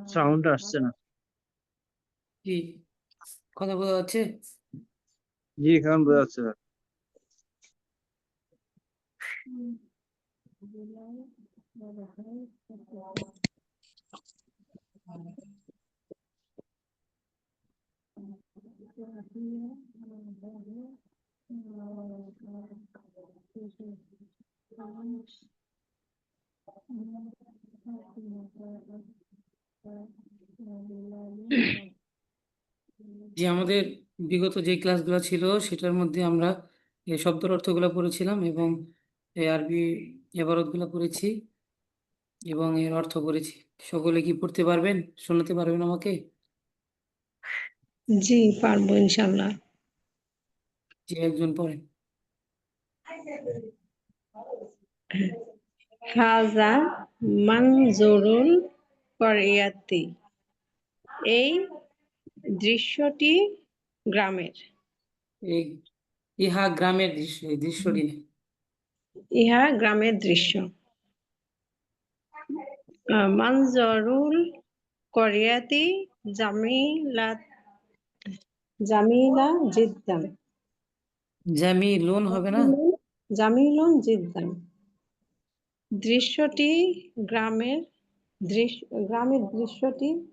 Sound আসছে না। কি কথা বোঝা যাচ্ছে? জি, এখন বোঝা যাচ্ছে স্যার। যে আমাদের বিগত যে ক্লাসগুলো ছিল সেটার মধ্যে আমরা এই শব্দের অর্থগুলো পড়েছিলাম এবং এই আরবি ইবারতগুলো পড়েছি এবং এর অর্থ পড়েছি। সকলে কি পড়তে পারবেন, শোনাতে পারবেন আমাকে? জি পারবো ইনশাল্লাহ। যে একজন পড়েন। হাজা মানজুরুল করিয়াতি, এই দৃশ্যটি গ্রামের। এই ইহা গ্রামের দৃশ্য, এই দৃশ্যটি নেই। ইহা গ্রামের দৃশ্য। মানজরুল করিয়াতি জামিলা জিদ্দান। জামিলুন হবে না? জামিলুন জিদ্দান। দৃশ্যটি গ্রামের গ্রামের দৃশ্যটি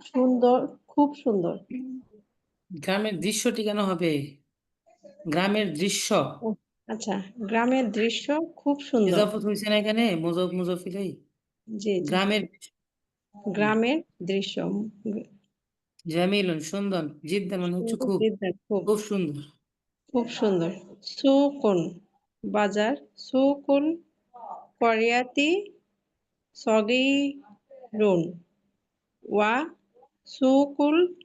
সুন্দর, খুব সুন্দর। গ্রামের দৃশ্যটি কেন হবে? গ্রামের দৃশ্য। আচ্ছা, গ্রামের দৃশ্য খুব সুন্দর। ইজাফত হয়েছে না এখানে, মুজাফ মুজাফ ইলাইহি। জি জি, গ্রামের গ্রামের দৃশ্য জামিলুন সুন্দর, জিদ্দান মানে হচ্ছে খুব, জিদ্দান, খুব খুব সুন্দর। খুব সুন্দর। সুকুন বাজার, সুকুল করিয়াতি সগীরুন ওয়া সুকুল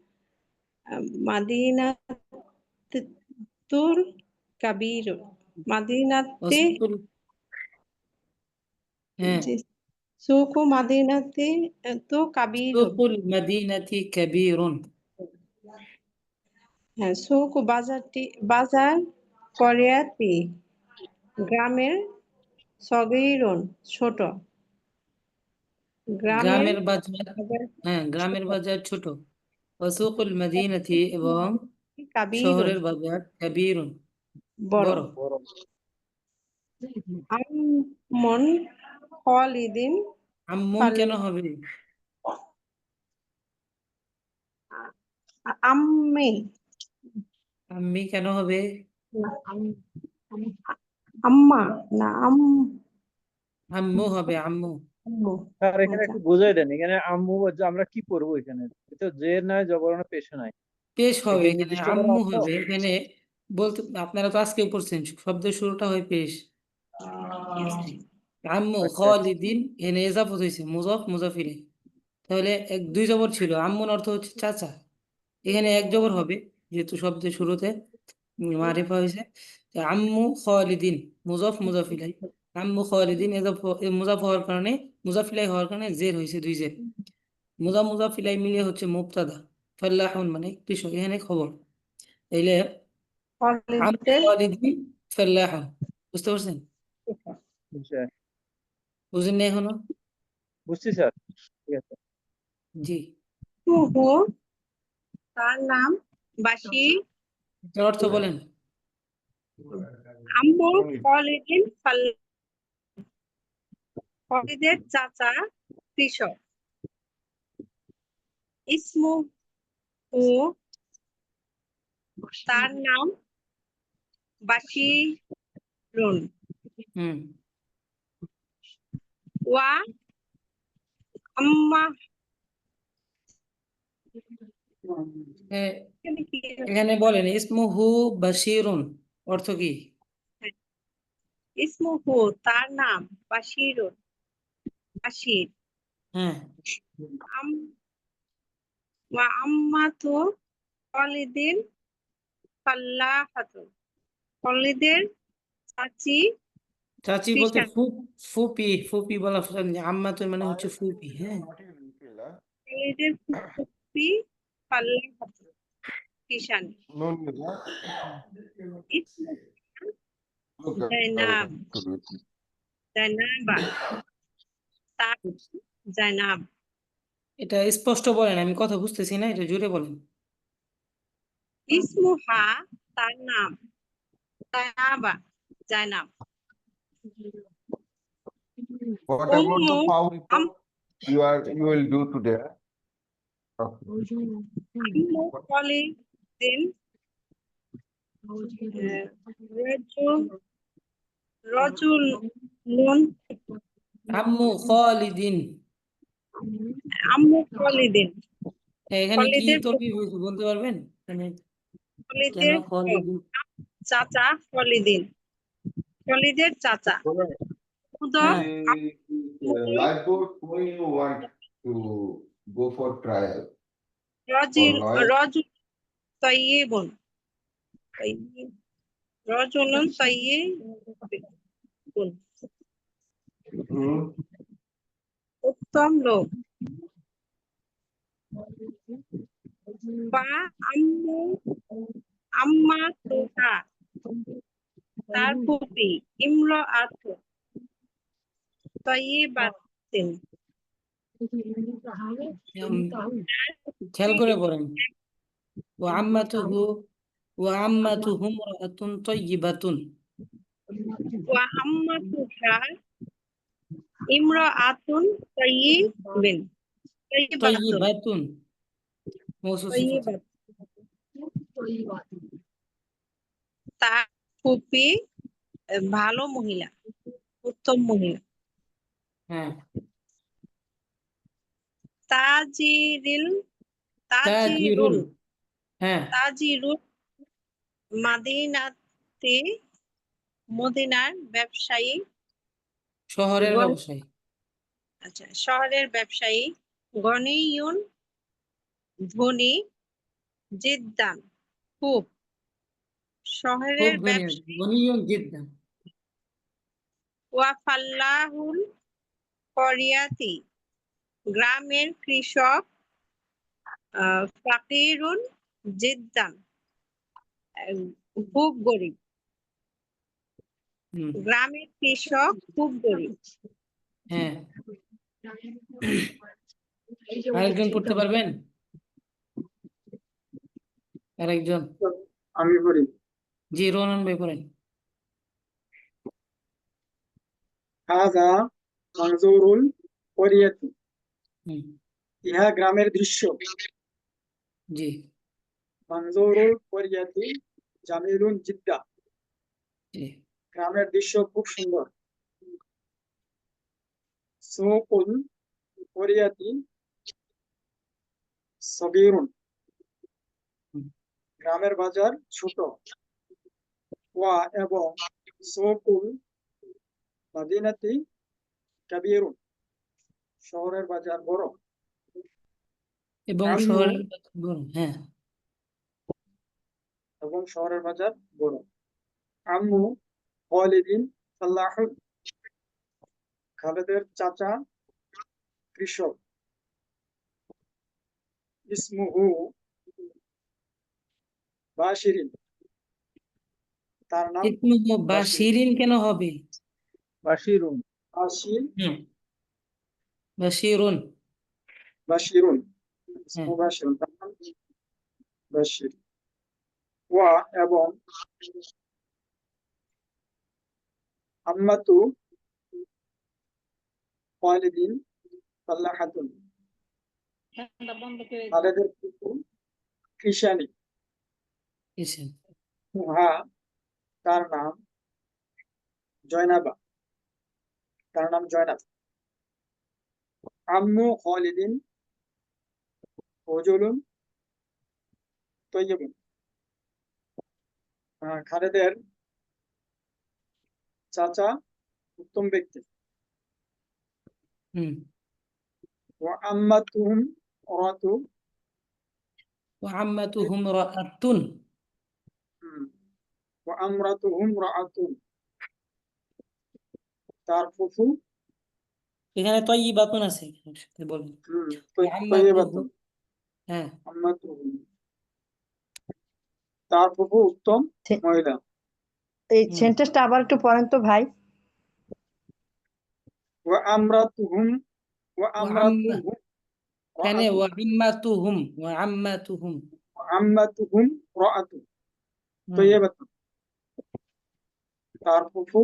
মাদিনাতুল কাবীর। মাদিনাতে অসুকুল, হ্যাঁ, জি, সুকু মাদিনাতে তো কাবীর। সুকুল মাদিনাতি কাবীরুন। হ্যাঁ, সুকু বাজার করিয়াতি গ্রামের সগীরুন ছোট। গ্রামের গ্রামের বাজার, বাজার হ্যাঁ গ্রামের বাজার ছোট। ওয়াসুকুল মাদিনাতি এবং কাবীরুন শহরের বাজার কাবীরুন বড়। বড়। আম্মন খালিদিন আম্মুন কেন হবে? আম্মি আম্মি কেন হবে? না, আম্মা না আম্মু হবে, আম্মু। আম্মু। স্যার এখানে আচ্ছা, একটু বুঝাই দেন, এখানে আম্মু যে আমরা কি পড়বো এখানে? এ তো যে নাই জবরনা পেশে নাই। পেশ হবে, এখানে এখানে নির্দিষ্ট কোনো আম্মু অর্থ? হবে এখানে। বলতে আপনারা তো আজকে পড়ছেন শব্দের শুরুটা হয় পেশ। আম্মু আচ্ছা আচ্ছা। খালিদিন এনে এজাফত হয়েছে মুজাফ মুজাফ ইলাইহি। তাহলে এক দুই জবর ছিল, আম্মুর অর্থ হচ্ছে চাচা। এখানে এক জবর হবে যেহেতু শব্দের শুরুতে মারিফা হয়েছে। তো আম্মু খালিদিন মুজাফ মুজাফ ইলাইহি। আম্মু খালিদিন এজাফ মুজাফ হওয়ার কারণে, মুজাফ ইলাইহি হওয়ার কারণে জের হয়েছে, দুই জের। মুজাফ মুজাফ ইলাইহি মিলিয়ে হচ্ছে মুবতাদা। ফাল্লাহুন মানে কৃষক, এখানে খবর। তাইলে আম্মু খালিদের খালিদিন ফাল্লাহুন। বুঝতে পারছেন? বুঝছি বুঝেন না এখনো? বুঝছি স্যার, ঠিক আছে। জি। তুহু তার নাম বাসি। এটার অর্থ বলেন। আম্মু খালিদিন খালিদের চাচা কৃষক। ইসমু ও তার নাম বাশিরুন হুম। ওয়া আম্মা। এ- এখানে বলেন ইসমুহু বাশিরুন অর্থ কি? ইসমুহু তার নাম বাশিরুন বাশির। হ্যাঁ, ওয়া আম্মাতু খালিদিন ফাল্লাহাতুন, খালিদের চাচি চাচি বলতে কৃষাণ ফুপি ফুপি বলা আম্মাতুন মানে হচ্ছে ফুপি, হ্যাঁ। খালিদের ফুফি ফাল্লাহ কৃষাণ ইসমু জাইনাব জাইনাবা তার জাইনাব এটা স্পষ্ট বলেন, আমি কথা বুঝতেছি না, এটা জোরে বলেন। ইসমুহা তার নাম জাইনাবা Zainab What about Ummu the power um report you will do today? Okay. আম্মু খালিদিন রজুল রজুলুন আম্মু খালিদিন, আম্মু খালিদিন এখানে কি খালিদের তরকিব হয়েছে বলতে পারবেন? মানে কেন খালিদের খালিদিন? চাচা খালিদিন খালিদের চাচা উদর হ্যাঁ, Lifeboat, when you want to go for trial রজিল for lawyer, রজুল Taibun রজুলুন Taibun উত্তম লোক বা আম্মু আম্মা তুহা তার ফুপি ইমরাআতু তয়্যিবাতিন খেয়াল করে পড়েন। ও আম্মাতুহু ইমরাআতুন তাইয়্যিবাতুন। ওয়া আম্মাতুহা ইমরাআতুন তয়্যিবাতুন তাইয়্যিবাতুন মওসুফ সিফাত। তার ফুপি ভালো মহিলা উত্তম মহিলা হ্যাঁ, তাজিরুল তাজিরুল, হ্যাঁ, তাজিরুল মাদিনাতে মদিনার ব্যবসায়ী শহরের গণ- ব্যবসায়ী। আচ্ছা শহরের ব্যবসায়ী গনিয়ুন ধনী জিদ্দান খুব খুব শহরের ধনী, ব্যবসায়ী গনিয়ুন জিদ্দান। ওয়া ফাল্লাহুল করিয়াতি গ্রামের কৃষক ফাকিরুন জিদ্দান খুব গরিব হুম, গ্রামের কৃষক খুব গরিব হ্যাঁ। আরেকজন পড়তে পারবেন? আরেকজন? আমি পড়ি। জি, রোনান ভাই পড়েন। হাযা মানজুরুল করিয়াতি, হুম, ইহা গ্রামের দৃশ্য। জি, মানজুরুল করিয়াতি জামিলুন জিদ্দা, জি, গ্রামের দৃশ্য খুব সুন্দর। সুকুল করিয়াতি সগীরুন, হুম, গ্রামের বাজার ছোট। ওয়া এবং সুকুল মাদিনাতি কাবীরুন, শহরের বাজার বড়। এবং আম্মু শহরের বড়, হ্যাঁ। এবং শহরের বাজার বড়। আম্মু খালিদিন ফাল্লাহুন, খালেদের চাচা কৃষক। ইসমুহু বাশিরিন, তার নাম ইসমুহু বাশির। বাশিরিন কেন হবে? বাশিরুন, বাশির হুম, বাশিরুন, বাশিরুন, হ্যাঁ, ইসমু বাশিরুন, তার নাম বাশির। ওয়া এবং আম্মাতু খালিদিন ফাল্লাহাতুন, খালেদের ফুফু কৃষানি। এসে, উহা, তার নাম জয়নাবা, তার নাম জয়নাব। আম্মু খালিদিন রজুলুন তয়্যিবুন, খালেদের চাচা উত্তম ব্যক্তি। হুম, ওয়া আম্মাতুহুম রাতু, ওয়া আম্মাতুহু ইমরাআতুন, ওয়া আমরাতুহুম রাআতুন, তার ফুফু এখানে তয়্যিবাতুন আছে একসাথে বলবেন তৈয়বাতুন হ্যাঁ আম্মাতুহুম তার ফুফু উত্তম সে- মহিলা এই হুম। সেন্টেন্সটা আবার একটু পড়েন তো ভাই। ওয়া আমরাতুহুম ওয়া আমরাতুহুম এখানে রাআতু ওয়া আম্মাতুহুম ওয়া আম্মাতুহুম ওয়া আম্মাতুহুম রাআতু হুম। তৈয়বাতুন তার ফুফু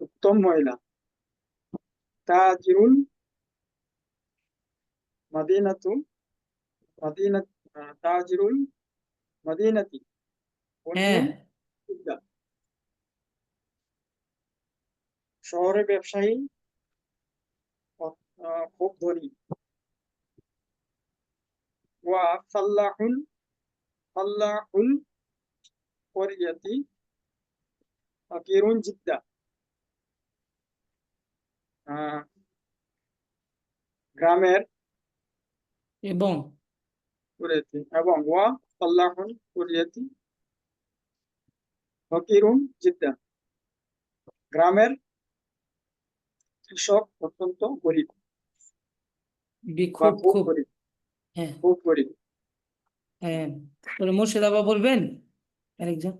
উত্তম মহিলা তাজিরুল মাদিনাতু মাদিনাত তাজিরুল মাদিনাতি হ্যাঁ জিদ্দা শহরে ব্যবসায়ী খুব ধনী ওয়া ফাল্লাহুল করিয়াতি ফাকিরুন জিদ্দা আহ, গ্রামের এবং করিয়াতি এবং ওয়া ফাল্লাহুল করিয়াতি ফাকিরুন জিদ্দা গ্রামের কৃষক অত্যন্ত গরিব বা খুব খুব খুব গরিব হ্যাঁ খুব গরিব হ্যাঁ তাহলে মুর্শিদ আবার বলবেন আরেকজন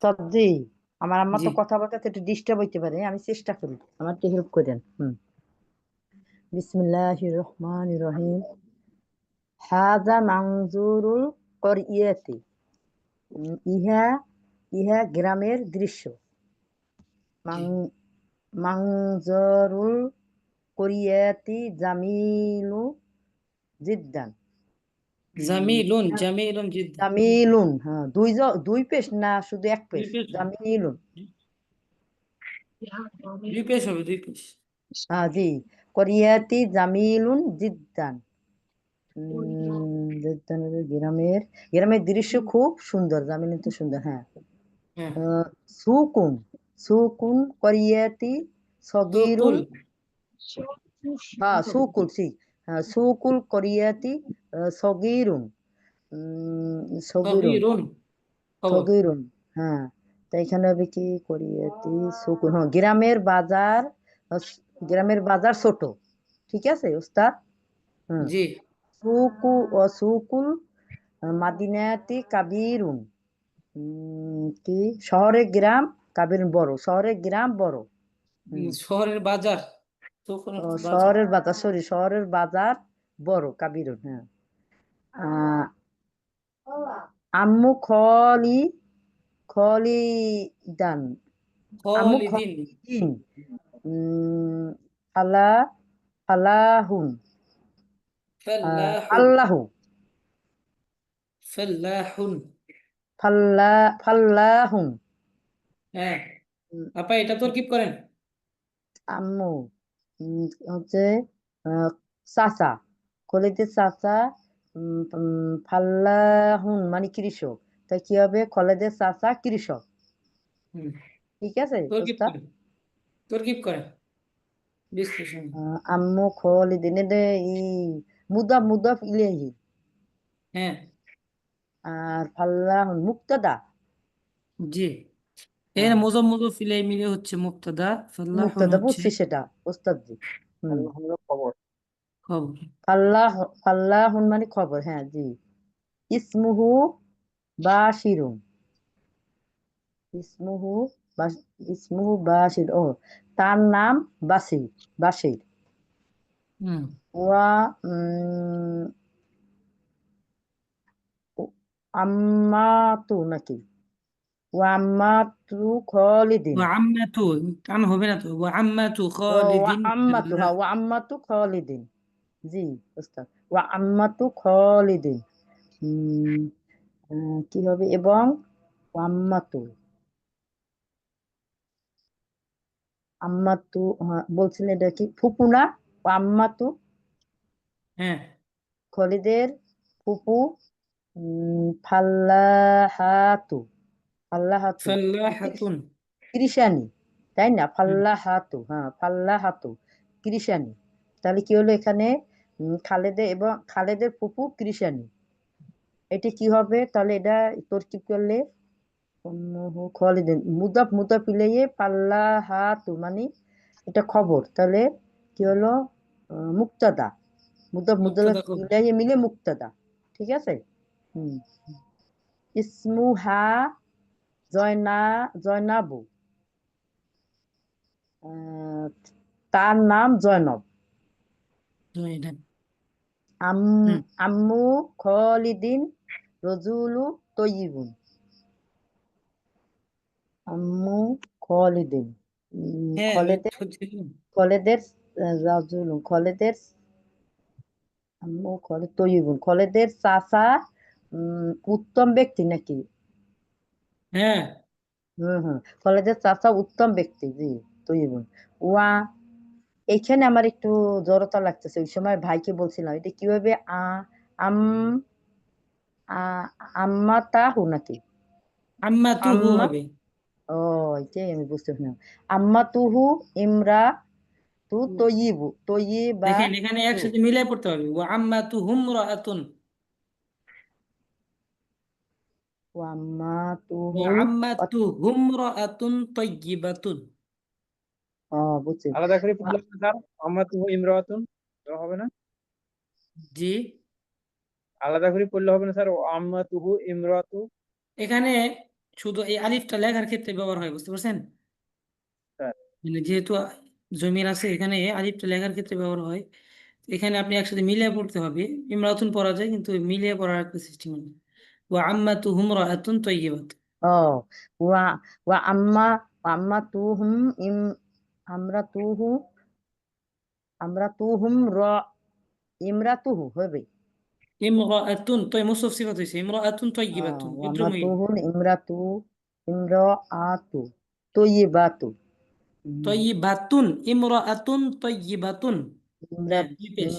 সবজি আমার আম্মা জি তো কথা বলতে একটু ডিস্টার্ব হইতে পারে, আমি চেষ্টা করি, আমার একটু হেল্প করেন। বিসমিল্লাহির রহমানির রহিম। হাযা মানজুরুল করিয়াতি। ইহা ইহা গ্রামের দৃশ্য। জি মানজরুল করিয়াতি জামিলু জিদ্দান। জামিলুন জিদ্দা জামিলুন, হ্যাঁ, দুই পেশ না শুধু এক দুই পেশ? পেশ জামিলুন, দুই পেশ হ্যাঁ জি। করিয়াতি জামিলুন জিদ্দান। জিদ্দান হলো গ্রামের গ্রামের দৃশ্য খুব সুন্দর, জামিলুন তো সুন্দর, হ্যাঁ। হ্যাঁ সুকুন সুকুন করিয়াতি সগিরুন, সুকুল হ্যাঁ সুকুল হ্যাঁ সুকুল করিয়াতি সগিরুন, সগিরুন সগীরুন খবর সগিরুন, হ্যাঁ। তো এখানে হবে কি করিয়াতি সুকুন, হ্যাঁ গ্রামের বাজার ছোট, ঠিক আছে ওস্তাদ। জি সুকুল মাদিনাতি কাবিরুন, কি শহরের গ্রাম, কাবির বড়, শহরের গ্রাম বড়। শহরের বাজার তখন বাজার শহরের বাজার, শহরের বাজার বড়, কাবিরুন, হ্যাঁ। আহ, আম্মু খলিদান, আম্মু খালিদিন খলিদিন, উম, ফালা ফালাহুন, ফাল্লাহুন আল্লাহু ফাল্লাহুন ফাল্লাহুন। হ্যাঁ উম, আপা এটা তোর কি করেন আম্মু হচ্ছে চাচা, খলিদের চাচা, ফাল্লাহুন মানে কৃষক, তাই কি হবে খলেদের চাচা কৃষক, হুম ঠিক আছে তোর কি ওস্তাদ। করেন তোর কি করেন বিশ্লেষণ আম্মু খলিদিন এটা মুদাফ ইলাইহি, হ্যাঁ আর ফাল্লাহুন মুক্তাদা, জি এর হ্যাঁ মুজাফ ইলাইহি মিলে হচ্ছে মুক্তাদা ফাল্লাহুন মুক্তাদা হচ্ছে বুঝছি সেটা ওস্তাদ জি। আলহামদুলিল্লাহ খবর খবর ফাল্লাহুন মানে খবর, হ্যাঁ জি। ইসমুহু বাশিরুন, ইসমুহু ইসমুহু বাশির, ও তার নাম বাশির। হুম ওয়া উম, আম্মাতু নাকি, ওয়া আম্মাতু খলিদিন, ওয়া আম্মাতু কান হবে না তো ওয়া আম্মাতু ও ওয়া খালিদিন আম্মাতু, হ্যাঁ ওয়া আম্মাতু খলিদিন, জি ওস্তাদ। ওয়া আম্মাতু খলিদিন, উম, কি হবে এবং ওয়া আম্মাতু, হ্যাঁ বলছিলেন এটা কি ফুপু না? ওয়া আম্মাতু হ্যাঁ খলিদের ফুপু, ফাল্লাহাতু, ফাল্লাহাতু ফাল্লাহাতুন কৃষানি, তাই না? হুম ফাল্লাহাতু, হ্যাঁ ফাল্লাহাতু কৃষানি। তাহলে কি হলো এখানে, খালেদের ফুপু কৃষানি, এটা কি হবে তাহলে? এটা তরকিব করলে উম্মুহু খালিদিন মুদাফ ইলাইহি ফাল্লাহাতু মানে এটা খবর, তাহলে কি হলো? মুক্তাদা, মুদাফ মুক্তাদা খবর। ইলাইহি মিলে মুক্তাদা, ঠিক আছে। হুম। ইসমুহা জয়নাবু, আহ, তার নাম জয়নব। জয়নাব। আম হুম। আম্মু খলিদিন রজুলু তয়্যিবুন, আম্মু খলিদিন হ্যাঁ ওই খলেদের তো ছিল। খলেদের রাজুলু খলেদের আম্মু খলিদ তয়্যিবুন খলেদের চাচা উত্তম ব্যক্তি নাকি? হ্যাঁ হুম, খলেদের চাচা উত্তম ব্যক্তি, জি তয়্যিবুন। ওয়া এইখানে আমার একটু জড়তা লাগতেছে, ওই সময় ভাইকে বলছিলাম এটা কিভাবে আম আম্মা তাহু নাকি আম্মা তুহু আম্মা, হবে। ও এটাই আমি বুঝতে পারলাম। আম্মা তুহু ইমরা তু তয়্যিবা দেখেন এখানে তু একসাথে মিলাই পড়তে হবে, ও আম্মা তুহুম রাআতুন, ও আম্মা ও তুহু আম্মা তুহুম রাআতুন তাইয়্যিবাতুন। বুঝছি। আলাদা করে আ- পড়লে হবে না স্যার? আম্মা তুহু ইমরাতুন, তো হবে না? জি আলাদা করে পড়লে হবে না স্যার? আম্মা তুহু ইমরাতু। এখানে শুধু এই আলিফটা লেখার ক্ষেত্রে ব্যবহার হয়, বুঝতে পারছেন? স্যার মানে যেহেতু জমির আছে, এখানে আলিফটা লেখার ক্ষেত্রে ব্যবহার হয়। এখানে আপনি একসাথে মিলিয়ে পড়তে হবে। ইমরাতুন পড়া যায় কিন্তু মিলিয়ে পড়ার একটা সিস্টেম হবে। ও আম্মা তুহুম রাআতুন তাইয়্যিবাতুন। ও ওয়া ওয়া আম্মা তুহুম ইম আমরা তুহু আমরা তুহুম ইমরা তুহু হবে। ইমরাআতুন তো মুসফ সিফাত হইছে, ইমরাআতুন তাইয়্যিবাতুন ভদ্র ওয়ামা মহিলা। তুহুন ইমরা আতু তৈবাতু, তাইয়্যিবাতুন, ইমরাআতুন তাইয়্যিবাতুন। ইমরা হ্যাঁ দুই পেশ।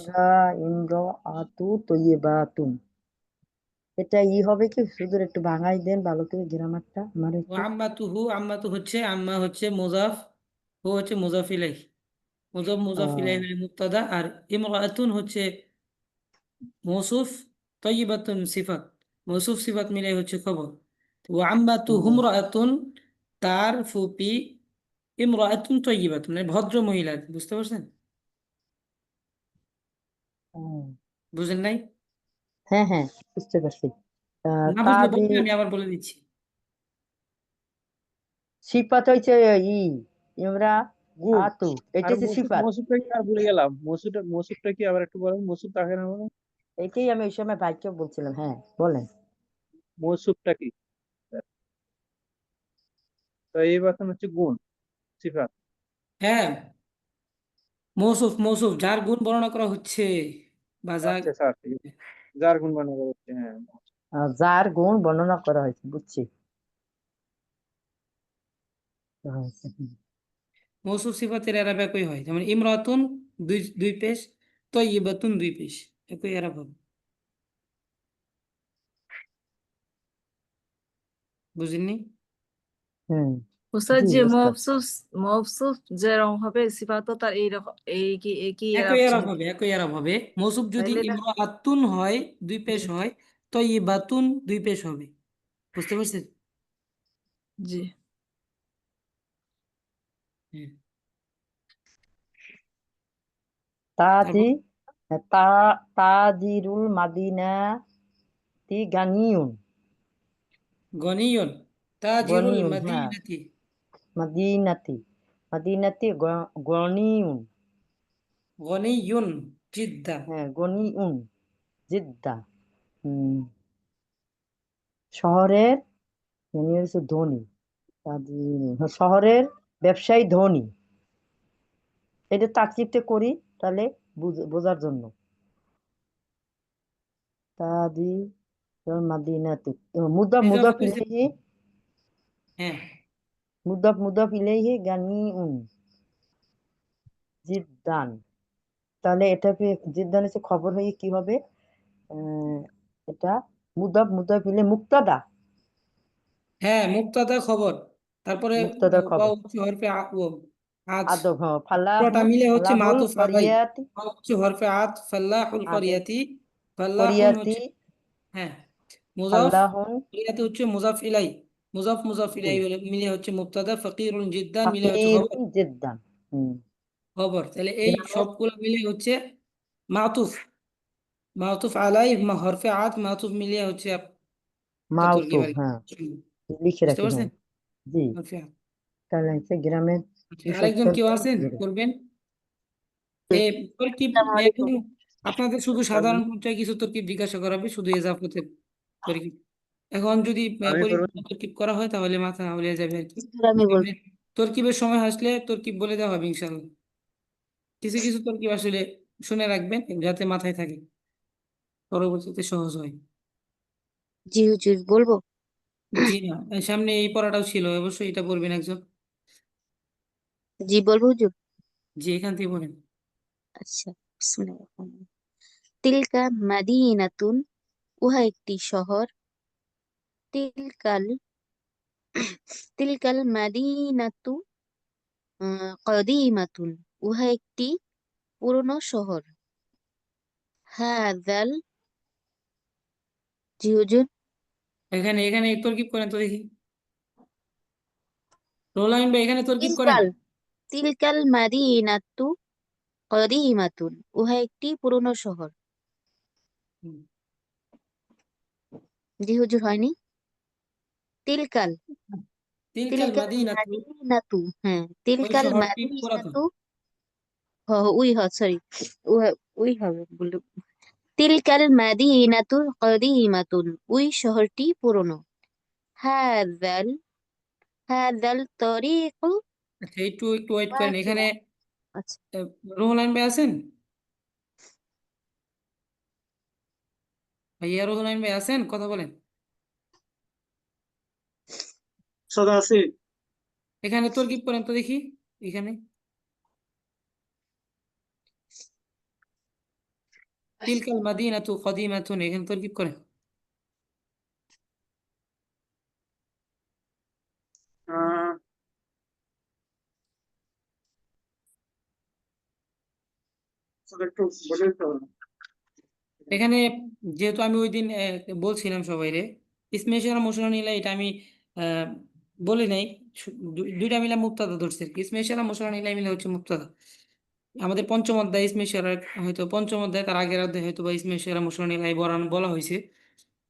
ইমরা আতু তৈবাতুন। এটা হবে কি, শুধু একটু ভাঙাই দেন ভালো করে গ্রামারটা আমার ও একটু। আম্মাতুহু, আম্মাতু হচ্ছে, আম্মা হচ্ছে মুজাফ, হু হচ্ছে মুজাফ ইলাইহি। মুজাফ ইলাইহি আহ, হলো মুবতাদা, আর ইমরাআতুন হচ্ছে মৌসুফ, তাইয়্যিবাতুন সিফাত। মৌসুফ সিফাত মিলাই হচ্ছে খবর। ও আম্মাতুহুম আহ, রাআতুন, তার ফুপি, ইমরাআতুন তাইয়্যিবাতুন মানে ভদ্র মহিলা, বুঝতে পারছেন? আহ। বুঝেন নাই? হ্যাঁ হ্যাঁ, বুঝতে পারছি। না তা বুঝলে দি বলবেন, আমি আবার বলে দিচ্ছি। সিফাত হয়েছে ই ইমরা গুড। আতু, এটা আর হচ্ছে সিফাত। মসুদটা কি আর ভুলে গেলাম? মসুদটা কি আবার একটু বলেন, মসুদ থাকে না বলেন? এটাই আমি ওই সময় ভাইকে বলছিলাম, হ্যাঁ বলেন। মৌসুফটা কি? তো এই বাসন হচ্ছে গুণ, সিফাত। হ্যাঁ মৌসুফ যার গুণ বর্ণনা করা হচ্ছে, বা যা। আচ্ছা স্যার, ঠিক আছে। যার গুণ বানানো হচ্ছে, হ্যাঁ। যার গুণ বর্ণনা করা হয়েছে, বুঝছি। হুম। মৌসুফ সিফাতের এরাব একই হয়, যেমন ইমরাতুন দুই দুই পেশ, তয়্যিবাতুন দুই পেশ, একই এরাব হবে। বুঝেননি? হুম, উস্তাদ জি যে ওস্তাদ। মওসুফ যে রং হবে সিফাতও তার এই রকম একই একই এরাব এরাব ছিল। হবে, একই এরাব হবে। মৌসুফ যদি তাইলে এটা ইমরাতুন হয় দুই পেশ হয়, তয়্যিবাতুন দুই পেশ হবে। বুঝতে পারছেন? জি হ্যাঁ। তাদি তারপর তা তাদিরুল মাদিনাতি গানিয়ুন, গনিয়ন, তাজিরুল গনিয়ুন হ্যাঁ, মাদিনাতি। মাদিনাতি মাদিনাতি গনিয়ুন, গনিয়ুন জিদ্দা। হ্যাঁ গনিয়ুন জিদ্দা। হুম, শহরের গনি হচ্ছে ধনী, শহরের ব্যবসায়ী ধনী, এটা তাকলিফটা করি তাহলে বোঝার জন্য। তাদি মাদিনাতি মুদাফ এজাজত মুদাফ হইছে। ইলাইহি হ্যাঁ মুদাফ ইলাইহি গানিউন জিদ্দান, তাহলে এটাকে জিদ্দান হচ্ছে খবর হয়ে কি হবে? আহ, এটা মুদাফ ইলাইহি মুক্তাদা, হ্যাঁ মুক্তাদা খবর। তারপরে মুক্তাদা খবর। ওয়াও হচ্ছে হরফে আজ। আদব হ্যাঁ, পুরোটা মিলে হচ্ছে ফালাহুল মাতুফ আলাই। করিয়াতি ওয়াও হচ্ছে হরফে আত, ফাল্লাহুল আদব করিয়াতি। ফাল্লাহুন করিয়াতি হচ্ছে, হ্যাঁ মুজাফ, ফাল্লাহুন করিয়াতি হচ্ছে মুজাফ ইলাই। মুজাফ মুজাফ ইলাইহি মিলে হচ্ছে মুবতাদা, ফাকিরুন জিদ্দান মিলে হচ্ছে খবর। ফাকিরুন জিদ্দান। খবর তাহলে এই গ্রামের সবগুলো মিলে হচ্ছে মাতুফ। মাতুফ আলাই হরফে আত মাতুফ মিলিয়ে হচ্ছে একটা তরকিব মাউসুফ, আর কি। হ্যাঁ লিখে বুঝতে রাখি, পারছেন? হ্যাঁ জি। হরফে আত। তাহলে হচ্ছে গ্রামের আচ্ছা, কৃষক আরেকজন কেউ আছেন করবেন? এ তরকিব আসসালামু আলাইকুম। এখন আপনাদের শুধু সাধারণ পর্যায়ে কিছু তরকিব জিজ্ঞাসা করাবে, শুধু এজাফতের তরকিব। এখন যদি আমি করবো। পরিপূর্ণ তরকিব করা হয় তাহলে মাথা হাওলিয়ে যাবে আর কি। আমি বলবো। সামনে তরকিবের সময় আসলে তরকিব বলে দেওয়া হবে ইনশাল্লাহ। কিছু কিছু তরকিব আসলে শুনে রাখবেন যাতে মাথায় থাকে, পরবর্তীতে সহজ হয়। জি হুজুর বলবো। জি না, সামনে এই পড়াটাও ছিল, অবশ্যই এটা পড়বেন একজন। জি বলবো হুজুর। জি, এখান থেকে পড়েন। আচ্ছা, বিসমিল্লাহির রহমানির রহিম। তিলকা মাদিনাতুন, উহা একটি শহর। তিলকাল তিলকাল মাদিনাতু কদিমাতুন, উহা একটি পুরনো শহর। হাযাল, জি হুজুর। এখানে এখানে তরকিব করেন তো দেখি। রোলাইন ভাই, এখানে তরকিব করেন। তিলকাল তিলকাল মাদিনাতু কদিমাতুন, উহা একটি পুরনো শহর। হুম। জি হুজুর, হয়নি। তিলকাল তিলকাল তিলকাল মাদিনাতু, মাদিনাতু, হ্যাঁ ওই তিলকাল শহরটি পুরাতন। মাদিনাতু, সরি, উই হবে বললো। তিলকাল মাদিনাতু কদিমাতুন, ওই শহরটি পুরনো। হাযাল হাযাল তরিকু আচ্ছা, একটু একটু ওয়েট করেন এখানে। ওয়াসিআ। আচ্ছা, রোলাইন ভাই আছেন? ভাইয়া রোলাইন ভাই আছেন? কথা বলেন। সদা আছে। এখানে তরকিব করেন তো দেখি। এখানে তিলকাল মাদিনাতু কদিমাতুন, এখানে তরকিব করেন। আহ, সদা একটু বলে দিতে হবে। এখানে যেহেতু আমি ওই দিন বলছিলাম সবাইরে ইসমে ইশারা মুশারা নিলে, এটা আমি আহ, বলি নাই। দুইটা মিলে মুক্তাদা ধরছে। ইসমে ইশারা মুশারা নিলে মিলে হচ্ছে মুক্তাদা। আমাদের পঞ্চম অধ্যায় ইসমে ইশারা, হয়তো পঞ্চম অধ্যায় তার আগের অধ্যায় হয়তো বা ইসমে ইশারা মুশারা নিলাই বলা হয়েছে।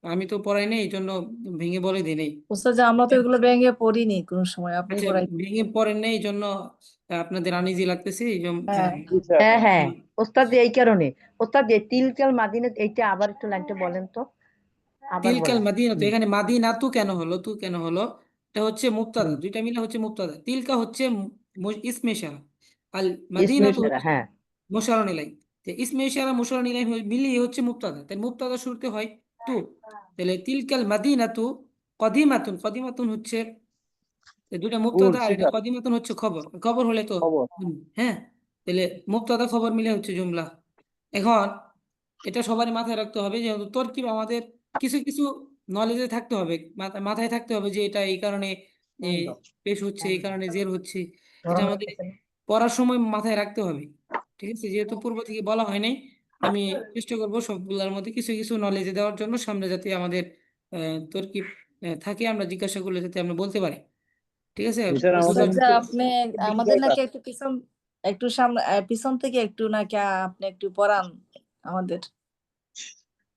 আমি তো পড়াই নাই, এই জন্য ভেঙে বলে দিই নাই। ওস্তাদ যে আমরা তো এগুলো ব্যাঙে পড়িনি কোনো সময়, আপনি আচ্ছা, পড়াই। ভেঙে পড়েন নাই এই জন্য আপনাদের আনইজি লাগতেছে এই জন্য। হ্যাঁ জি স্যার। হ্যাঁ হ্যাঁ ওস্তাদ এই কারণে। ওস্তাদ এই তিলকাল মাদিনাত এইটা আবার একটু লাইনটা বলেন তো, আবার তিলকাল বলেন। মাদিনা, তো হুম। এখানে মাদিনাতু কেন হলো, তু কেন হলো? এটা হচ্ছে মুক্তাদা, হুম। দুইটা মিলে হচ্ছে মুক্তাদা। তিলকা হচ্ছে ইসমে ইশারা, আর ইসমে মাদিনাতু ইশারা, হচ্ছে হ্যাঁ। মুশাররফ ইলাইহি। তো ইসমে ইশারা মুশাররফ ইলাইহি মিলিয়ে হচ্ছে মুক্তাদা, তাই মুক্তাদা শুরুতে হয় তু। তাহলে তিলকাল মাদিনাতু কদিমাতুন, কদিমাতুন হচ্ছে এই দুইটা গুড মুক্তাদা, আর এটা শিখার কদিমাতুন হচ্ছে খবর। খবর হলে তো খবর। হ্যাঁ, তাহলে মুক্তাদা খবর মিলে হচ্ছে জুমলা। এখন এটা সবারই মাথায় রাখতে হবে, যেহেতু তরকিব আমাদের কিছু কিছু নলেজে থাকতে হবে, মাথায় থাকতে হবে যে এটা এই কারণে এ, পেশ হচ্ছে, এই কারণে জের হচ্ছে। এটা গরম আমাদের লাগতেছে না? পড়ার সময় মাথায় রাখতে হবে। ঠিক আছে, যেহেতু পূর্ব থেকে বলা হয় নাই, আমি চেষ্টা করবো সবগুলোর মধ্যে কিছু কিছু নলেজে দেওয়ার জন্য, সামনে যাতে আমাদের তরকিব থাকে, আমরা জিজ্ঞাসা করলে যাতে আমরা বলতে পারি। ঠিক আছে, জি স্যার, আমাদের ওস্তাদ বোঝার যে নিচে আপনি আমাদের বিষয়টা নাকি একটু পিছন, একটু সামনে পিছন থেকে একটু নাকি আপনি একটু পড়ান আমাদের,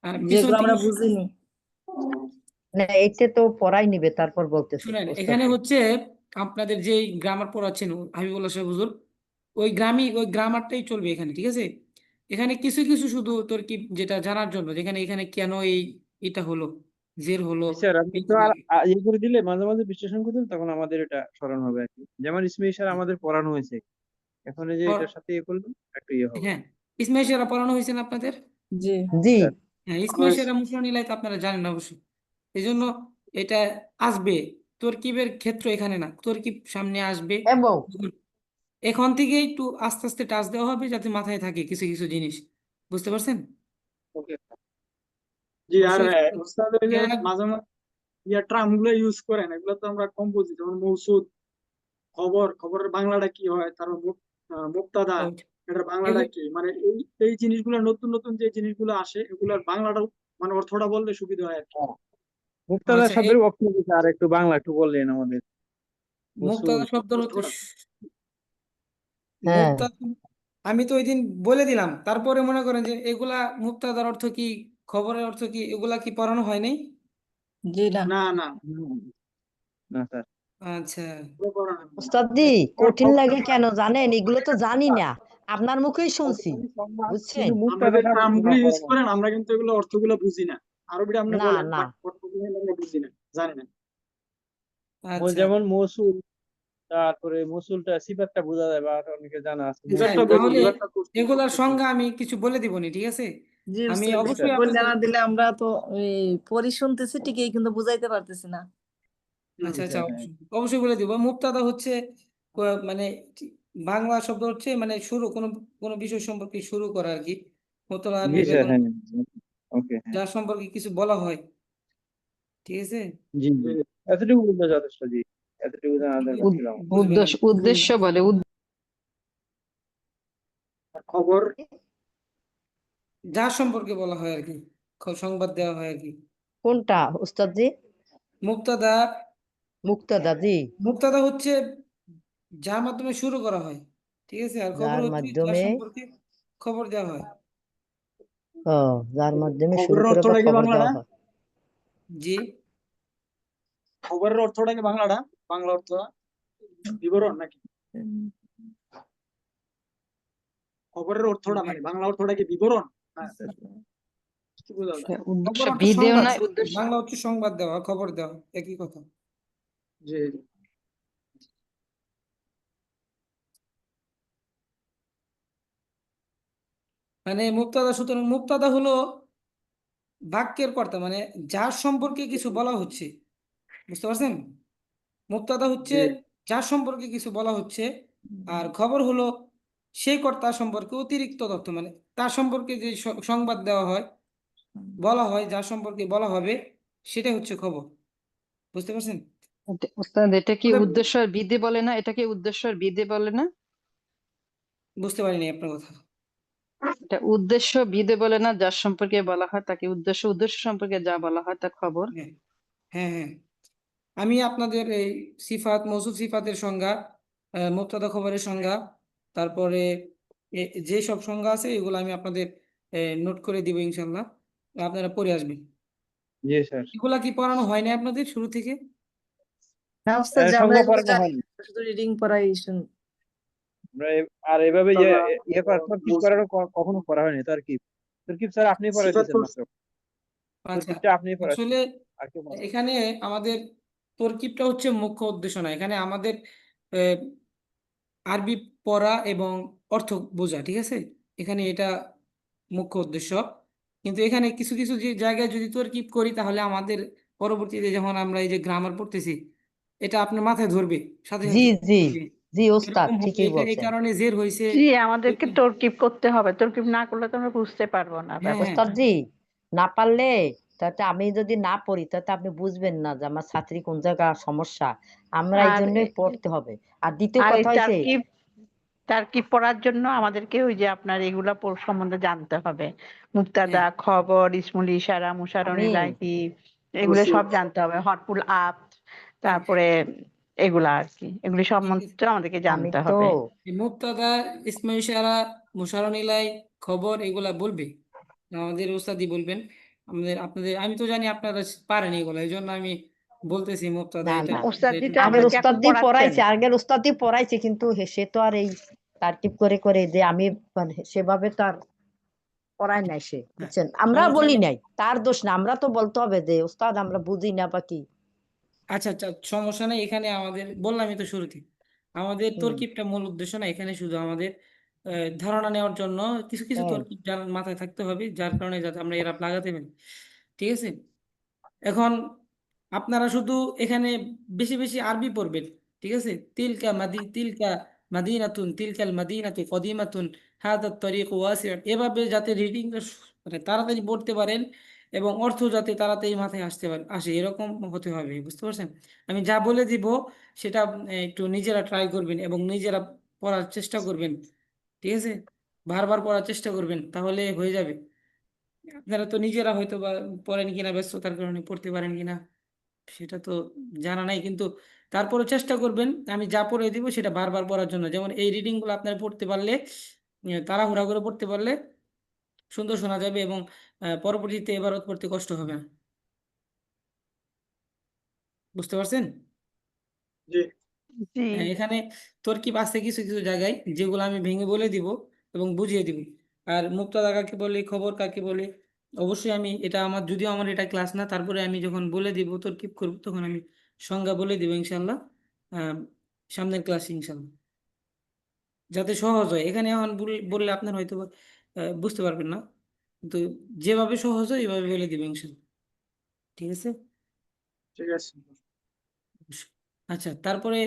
আর পিছন যেগুলো থেকে আমরা বুঝিনি। না এইটা তো পড়াই নিবে, তারপর বলতেছে শুনেন, ওস্তাদ এখানে জি। হচ্ছে আপনাদের যে গ্রামার পড়াচ্ছেন হাবিবুল্লাহ সাহেব হুজুর, ওই গ্রামারটাই চলবে এখানে। ঠিক আছে, এখানে কিছু কিছু শুধু তরকিব যেটা জানার জন্য, যেখানে এখানে কেন এটা হলো, জের হলো। জি স্যার, আপনি একটু ইয়ে করে দিলে, মাঝে মাঝে বিশ্লেষণ করে দিন, তখন আমাদের এটা স্মরণ হবে আর কি। যেমন ইসমে ইশারা আমাদের পড়ানো হয়েছে, এখন এই যে এটার সাথে ইয়ে করলে একটু ইয়ে হবে। হ্যাঁ, ইসমাইল শেরা পড়ানো হয়েছে না আপনাদের? জি জি। স্যার, হ্যাঁ, ইসমাইল শেরা মুসরান ইলাই তো আপনারা জানেন না অবশ্যই। এই জন্য এটা আসবে, তরকিবের ক্ষেত্র এখানে না, তরকিব সামনে আসবে। এবং এখন থেকে একটু আস্তে আস্তে টাচ দেওয়া হবে যাতে মাথায় থাকে কিছু কিছু জিনিস। বুঝতে পারছেন? ওকে। জি, আর অবশ্যই ওস্তাদ ওই যে মাঝে মাঝে ট্রাম গুলো ইউজ করেন, এগুলো তো আমরা কম বুঝি। যেমন মৌসুদ, খবরের বাংলাটা কি হয়, তারপর মুক্তাদা, এটার বাংলাটা এগুলো কি, মানে এই এই জিনিসগুলো, নতুন নতুন যে জিনিসগুলো আসে এগুলোর বাংলাটা মানে অর্থটা বললে সুবিধা হয় আর কি। মুক্তাদা আচ্ছা, শব্দের অর্থ কি আর একটু বাংলা একটু বললেন আমাদের। মসুল মুক্তাদা শব্দের অর্থ অর্থটা হ্যাঁ মুক্তাদা, আমি তো ওই দিন বলে দিলাম, তারপরে মনে করেন যে এগুলা মুক্তাদার অর্থ কি, খবরের অর্থ কি, এগুলা কি পড়ানো হয় নাই? জি না। না না, না স্যার। আচ্ছা, এগুলো করা না। উস্তাদি কঠিন লাগে কেন জানেন? এগুলো তো জানি না, আপনার মুখেই শুনছি, বুঝছেন? কিন্তু আমরা যে মুক্তাদাটা টার্মগুলো ইউজ পড়ানো করেন আমরা কিন্তু এগুলো অর্থগুলো বুঝি না। আরবিটা আপনি না বলেন না বাট অর্থগুলো আমরা বুঝি না, জানি না। আচ্ছা, যেমন মসুল, তারপরে মসুলটা সিফাতটা বোঝা যায় বা অনেকে জানা আছে যাই, বিভাগটা বুঝি, তাহলে বিভাগটা করছি এগুলার করতেছি। সংজ্ঞা আমি কিছু বলে দিবনি, ঠিক আছে? জি আমি উস্তাদ, জি একটু স্যার। অবশ্যই বলে আপনাদের, না দিলে আমরা তো ওই পড়ি শুনতেছি ঠিকই কিন্তু বুঝাইতে পারতেছি না। আচ্ছা জি আচ্ছা, স্যার, হ্যাঁ। অবশ্যই অবশ্যই বলে দিব। মুক্তাদা হচ্ছে মানে বাংলা শব্দ হচ্ছে মানে শুরু, কোনো কোনো বিষয় সম্পর্কে শুরু করা আর কি। মতলব জি আরবি স্যার, বেগুন, হ্যাঁ। ওকে, হ্যাঁ। যার সম্পর্কে কিছু বলা হয়, ঠিক আছে? জি জি, এতটুকু বুঝলে যথেষ্ট। জি, এতটুকু জানা দরকার ছিল আমার। বুঝবেন আর কি। উদ্দেশ্য বলে খবর, যার সম্পর্কে বলা হয় আর কি, সংবাদ দেওয়া হয় আর কি। কোনটা উস্তাদজি? মুক্তাদা, মুক্তাদা, জি। মুক্তাদা হচ্ছে যার মাধ্যমে শুরু করা হয়, ঠিক আছে? আর খবর যার হচ্ছে যার মাধ্যমে, সম্পর্কে খবর দেওয়া হয়। ও, যার মাধ্যমে শুরু খবরের করে বা অর্থটা কি খবর বাংলাটা? দেওয়া হয়। জি, খবরের অর্থটা কি বাংলাটা? বাংলা অর্থ বিবরণ নাকি? খবরের অর্থটা মানে বাংলা অর্থটা কি বিবরণ? হ্যাঁ, কি বোঝা যায়? উদ্দেশ্য খবর অর্থ ভিডিও সংবাদ, নয়, উদ্দেশ্য বাংলা হচ্ছে সংবাদ দেওয়া, খবর দেওয়া, একই কথা। জি জি। মানে মুক্তাদা, সুতরাং মুক্তাদা হলো বাক্যের কর্তা, মানে যার সম্পর্কে কিছু বলা হচ্ছে, বুঝতে পারছেন? মুক্তাদা হচ্ছে জি যার সম্পর্কে কিছু বলা হচ্ছে, আর খবর হলো সেই কর্তা সম্পর্কে অতিরিক্ত তথ্য, মানে তার সম্পর্কে যে সংবাদ দেওয়া হয়, বলা হয়, যার সম্পর্কে বলা হবে, সেটাই হচ্ছে খবর। বুঝতে পারছেন? উস্তাদ, এটা কি ওদের- উদ্দেশ্য আর বিধি বলে না? এটা কি উদ্দেশ্য আর বিধি বলে না? বুঝতে পারিনি আপনার কথা। এটা উদ্দেশ্য বিধি বলে না? যার সম্পর্কে বলা হয় তাকে উদ্দেশ্য, উদ্দেশ্য সম্পর্কে যা বলা হয় তা খবর। হ্যাঁ হ্যাঁ হ্যাঁ, আমি আপনাদের এই সিফাত, মৌসুফ সিফাতের সংজ্ঞা, মুবতাদা খবরের সংজ্ঞা, তারপরে যে সব সংজ্ঞা আছে এগুলো আমি আপনাদের নোট করে দিব ইনশাল্লাহ, আপনারা পড়ে আসবেন। জি স্যার। এগুলা কি পড়ানো হয় না আপনাদের শুরু থেকে? না উস্তাদ, যে আমরা সংজ্ঞা এগুলো পড়ানো জানি হয়নি। না, শুধু রিডিং পড়াই আমরা আর এভাবে দাদা, ইয়ে তরকিব বলছি করানো কখনো করা হয়নি। তরকিব, তরকিব স্যার আপনি সিফাত পড়াইতেছেন মাত্র। আচ্ছা, তরকিবটা আপনি পড়াচ্ছেন, আসলে আর কেউ পড়াচ্ছে না। এখানে আমাদের তরকিবটা হচ্ছে মুখ্য উদ্দেশ্য না, এখানে আমাদের আহ, আরবি পড়া এবং অর্থ বোঝা, ঠিক আছে? এখানে এটা মুখ্য উদ্দেশ্য। কিন্তু এখানে কিছু কিছু যে জায়গায় যদি তরকিব করি তাহলে আমাদের পরবর্তীতে যখন আমরা এই যে গ্রামার পড়তেছি, এটা আপনার মাথায় ধরবে সাথে জি সাথে। জি যে জি, ওস্তাদ এরকম হবে, ঠিকই এটা এই বলছেন। কারণে জের হয়েছে। জি, আমাদেরকে তরকিব করতে হবে, তরকিব না করলে তো আমরা বুঝতে পারবো না হ্যাঁ হ্যাঁ, ব্যাপারটা। ওস্তাদজি, না পারলে তাতে আমি যদি না পড়ি তাতে আপনি বুঝবেন না যে আমার ছাত্রী কোন জায়গায় সমস্যা। আমরা এই আর জন্যই পড়তে হবে। আর দ্বিতীয় আর এই কথা হয়েছে, তারকিব, তারকিব পড়ার জন্য আমাদেরকে ওই যে আপনার এগুলা সম্বন্ধে জানতে হবে। মুক্তাদা, হ্যাঁ, খবর, ইসমুল ইশারা, মুশারুন আমি ইলাহি, এগুলো সব মসুদ, জানতে হবে। হরফুল আপ, হ্যাঁ, তারপরে এগুলা আর কি, এগুলি ঠিক আছে। সম্বন্ধে আমাদেরকে আমি জানতে তো হবে। এই মুক্তাদা, ইসমে ইশারা, মুশাররুন ইলাই, খবর, এগুলা বলবে আমাদের উস্তাদি বলবেন। আমাদের আপনাদের, আমি তো জানি আপনারা পারেন এগুলা, এই জন্য আমি বলতেছি মুক্তাদা না এটা, না, ওস্তাদজি তো আগের আমাদেরকে এখন উস্তাদ দিয়ে পড়াচ্ছেন। পড়াইছে, আগের উস্তাদ দিয়ে পড়াইছে, কিন্তু সে তো আর এই তারকিব করে করে যে আমি মানে সেভাবে তো আর পড়ায় নাই সে, হ্যাঁ, বুঝছেন? আমরা সমস্যা বলি নেই। নাই, তার দোষ না, আমরা তো বলতে হবে যে উস্তাদ আমরা বুঝি না বা কি। আচ্ছা আচ্ছা, সমস্যা নেই। এখানে আমাদের বললামই তো শুরুতে, আমাদের হুম, তরকিবটা মূল উদ্দেশ্য না, এখানে শুধু আমাদের ধারণা নেওয়ার জন্য কিছু কিছু হ্যাঁ তরকিব জানার মাথায় থাকতে হবে, যার কারণে যাতে আমরা এরা লাগাতে পারি, ঠিক আছে? এখন আপনারা শুধু এখানে বেশি বেশি আরবি পড়বেন, ঠিক আছে? তিলকা মাদিনাতুন, তিলকাল মাদিনাতু কদিমাতুন, হাদা তরিক ওয়াসি, এভাবে যাতে রিডিং মানে তাড়াতাড়ি পড়তে পারেন এবং অর্থ যাতে তাড়াতাড়ি মাথায় আসতে পারে, আসে, এরকম হতে হবে, বুঝতে পারছেন? আমি যা বলে দিব সেটা একটু নিজেরা ট্রাই করবেন এবং নিজেরা পড়ার চেষ্টা করবেন, ঠিক আছে? বারবার পড়ার চেষ্টা করবেন, তাহলে হয়ে যাবে। আপনারা তো নিজেরা হয়তো বা পড়েন কিনা, ব্যস্ততার কারণে পড়তে পারেন কিনা সেটা তো জানা নাই, কিন্তু তারপরে চেষ্টা করবেন আমি যা পড়ে দিব সেটা বারবার পড়ার জন্য। যেমন এই রিডিং গুলো আপনার পড়তে পারলে, তাড়াহুড়া করে পড়তে পারলে সুন্দর শোনা যাবে, এবং পরবর্তীতে এবারত পড়তে কষ্ট হবে না। বুঝতে পারছেন? জি। জি এখানে তরকিব আছে কিছু কিছু জায়গায়, যেগুলো আমি ভেঙে বলে দিব এবং বুঝিয়ে দিব। আর মুক্তাদা কাকে বলে, খবর কাকে বলে, অবশ্যই আমি এটা আমার, যদিও আমার এটা ক্লাস না, তারপরে আমি যখন বলে দিব তরকিব করব তখন আমি সংজ্ঞা বলে দিব ইনশাল্লাহ, আহ, সামনের ক্লাসে ইনশাল্লাহ, যাতে সহজ হয়। এখানে এখন বললে আপনার হয়তো বুঝতে পারবেন না, কিন্তু যেভাবে সহজ হয় এইভাবে বলে দিব ইনশাল্লাহ। ঠিক আছে? ঠিক আছে। আচ্ছা, তারপরে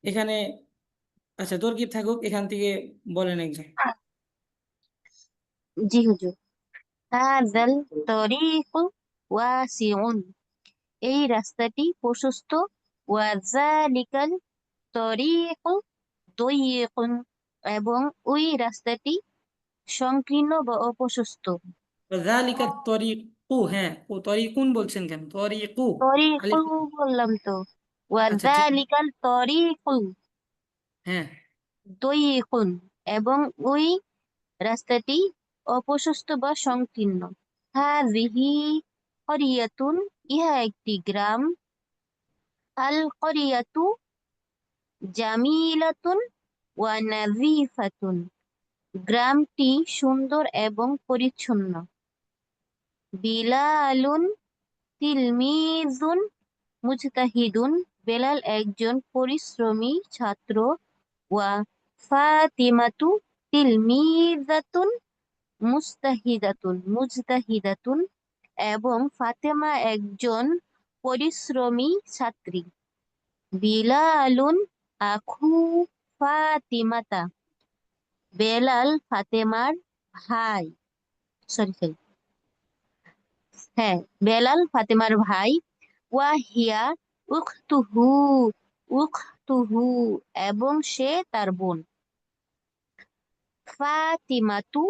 এখানে, আচ্ছা তরকিব থাকুক, এখান থেকে বলেন একজন। জি হুজুর। হাযাল তরীকু ওয়াসিউন, এই রাস্তাটি প্রশস্ত। ওয়া যালিকাল তরীকু দয়ীকুন, এবং ওই রাস্তাটি সংকীর্ণ বা অপ্রশস্ত। যালিকা তরিকু, হ্যাঁ, ও তরিকুন বলছেন কেন? তরিকু তরীকু আলিফ। বললাম তো। ওয়া আচ্ছা ঠিক আছে, যালিকাল তরীকু হ্যাঁ। দয়ীকুন, এবং ওই রাস্তাটি অপ্রশস্ত বা সংকীর্ণ। হাযিহি ক্বরিয়াতুন, ইহা একটি গ্রাম। আল ক্বরিয়াতু জামিলাতুন ওয়া নাযীফাতুন, গ্রামটি সুন্দর এবং পরিচ্ছন্ন। বিলালুন তিলমিজুন মুজতাহিদুন, বেলাল একজন পরিশ্রমী ছাত্র। ওয়া ফাতিমাতু তিলমিজাতুন মুজতাহিদাতুন, এবং ফাতেমা একজন পরিশ্রমী ছাত্রী। বিলালুন আখু ফাতিমাতা, বেলাল ফাতেমার ভাই। সরি, হ্যাঁ, বেলাল ফাতেমার ভাই। ওয়াহিয়া উখতুহু উখতুহু, এবং সে তার বোন। ফাতিমাতু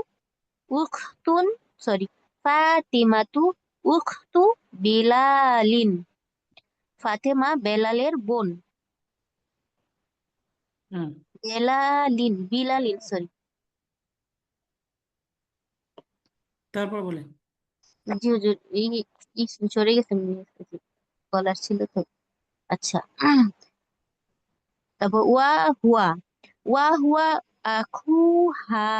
উখতুন সরি ফাতিমাতু উখতু বিলালিন, ফাতেমা বেলালের বোন। হুম, বিলালিন সরি। তারপর বলেন। জি হুজুর, সরে গেছে, স্কলার ছিল তো। আচ্ছা, তারপর ওয়া হুয়া আখুহা,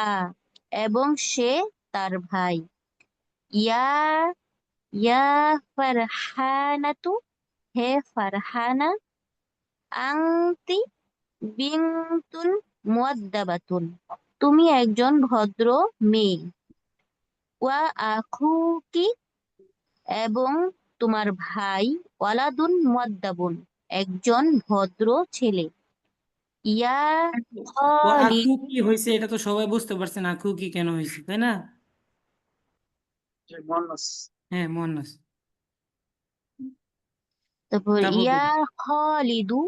এবং সে তার ভাই। ইয়া ইয়া ফারহানাতু, হে ফারহানা। আনতি বিনতুন মুআদ্দাবাতুন, তুমি একজন ভদ্র মেয়ে। ওয়া আখুকি, এবং তোমার ভাই। ওয়ালাদুন মুআদ্দাবুন, একজন ভদ্র ছেলে। ইয়া ও খালিদ, আখু কি হয়েছে এটা তো সবাই বুঝতে পারছেন, আখু কি কেন হয়েছে, তাই না? জি, মুয়ান্নাস। হ্যাঁ, মুয়ান্নাস। তারপর তারপর ইয়া বলেন। খালিদু,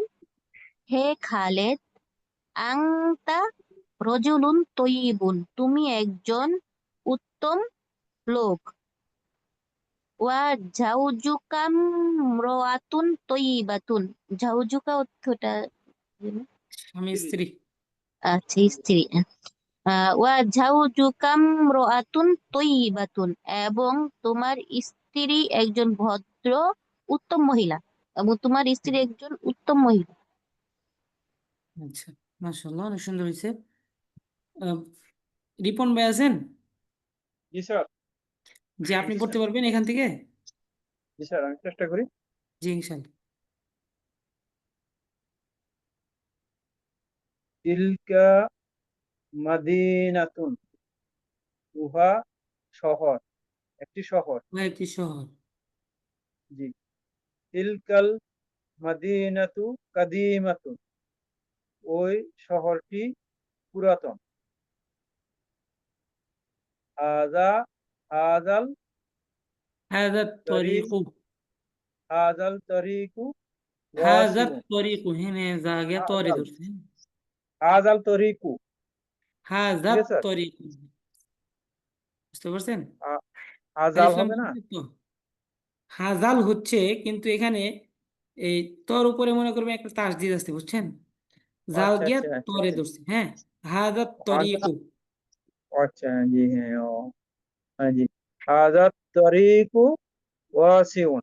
হে খালেদ। আংতা রজুলুন তয়্যিবুন, তুমি একজন উত্তম লোক। ওয়া জাউজুকা ইমরাআতুন তয়্যিবাতুন, জাউজুকা অর্থটা জানি? আমি স্ত্রী। আচ্ছা, স্ত্রী। ওয়া জাউজুকা ইমরাআতুন তয়্যিবাতুন, এবং তোমার স্ত্রী একজন ভদ্র উত্তম মহিলা, এবং তোমার স্ত্রী একজন উত্তম মহিলা। আচ্ছা, মাশাআল্লাহ, অনেক সুন্দর হয়েছে। আহ, রিপন ভাই আছেন? জি স্যার। যে আপনি পড়তে পারবেন এখান থেকে? জি স্যার, আমি চেষ্টা করি। জি ইনশাআল্লাহ। তিলকা মাদিনাতুন, উহা শহর, একটি শহর। একটি শহর। জি। তিলকাল মাদিনাতু কাদিমাতুন, ওই শহরটি পুরাতন। হাজা হাজাল হাযা তরিক তরিকু, হাজাল তরিকু হাযা ওয়াসিউন। তরিকু, হ্যাঁ জায়গা তরি হাজাল ধরছে। হাজাল তরিকু, হাযা ঠিক আছে স্যার। তরিকু, বুঝতে পারছেন? হাজাল আলিফ লাম হবে না? তো, হাজাল হচ্ছে, কিন্তু এখানে এই তর উপরে মনে করবেন একটা তাসদিদ আছে, বুঝছেন? জাল আচ্ছা দিয়া আচ্ছা আচ্ছা তরে আচ্ছা। ধরছে, হ্যাঁ। হাজা হাজা, তরিকু। আচ্ছা জি হ্যাঁ ও হ্যাঁ জি। হাজা তরিকু ওয়াসিউন,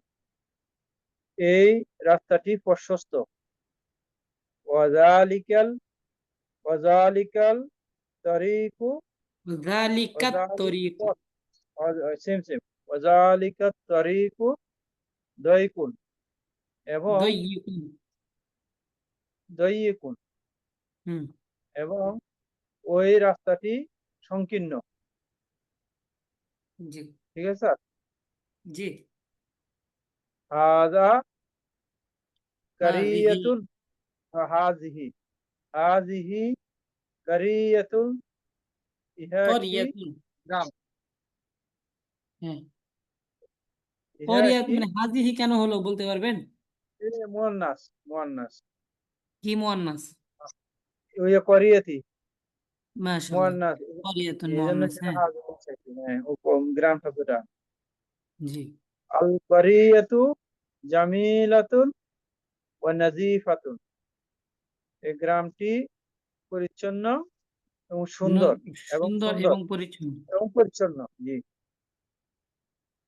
এই রাস্তাটি প্রশস্ত। ওয়াজালিকাল ওয়াজালিকাল তরিকু যালিকাত তরিকু, সেম সেম। ওয়াজালিকাত তরিকু দয়কুন, এবং দয়্যিকুন। দয়িকুন, হুম, এবং ওই রাস্তাটি সংকীর্ণ। জি ঠিক আছে স্যার? জি। হাজা হাযিহি, কারিয়াতুন, হাজিহি হাজিহি কারিয়াতুন, ইহা একটি করিয়াতুন। গ্রাম। হ্যাঁ, ইহা করিয়াত একটি মানে হাযিহি কেন হলো বলতে পারবেন? মুয়ান্নাস, মুয়ান্নাস। কি মুয়ান্নাস? ওই করিয়াতি মাশাআল্লাহ, মুয়ান্নাস, করিয়াতুন এই জন্য মুয়ান্নাস, সেটা হ্যাঁ। হাজির হচ্ছে আর কি। হ্যাঁ ও গ্রাম শব্দটা। জি, আল করিয়াতু জামিলাতুন ওয়া নাজিফাতুন, এই গ্রামটি পরিচ্ছন্ন এবং সুন্দর, এবং সুন্দর সুন্দর এবং পরিচ্ছন্ন। এবং পরিচ্ছন্ন। জি।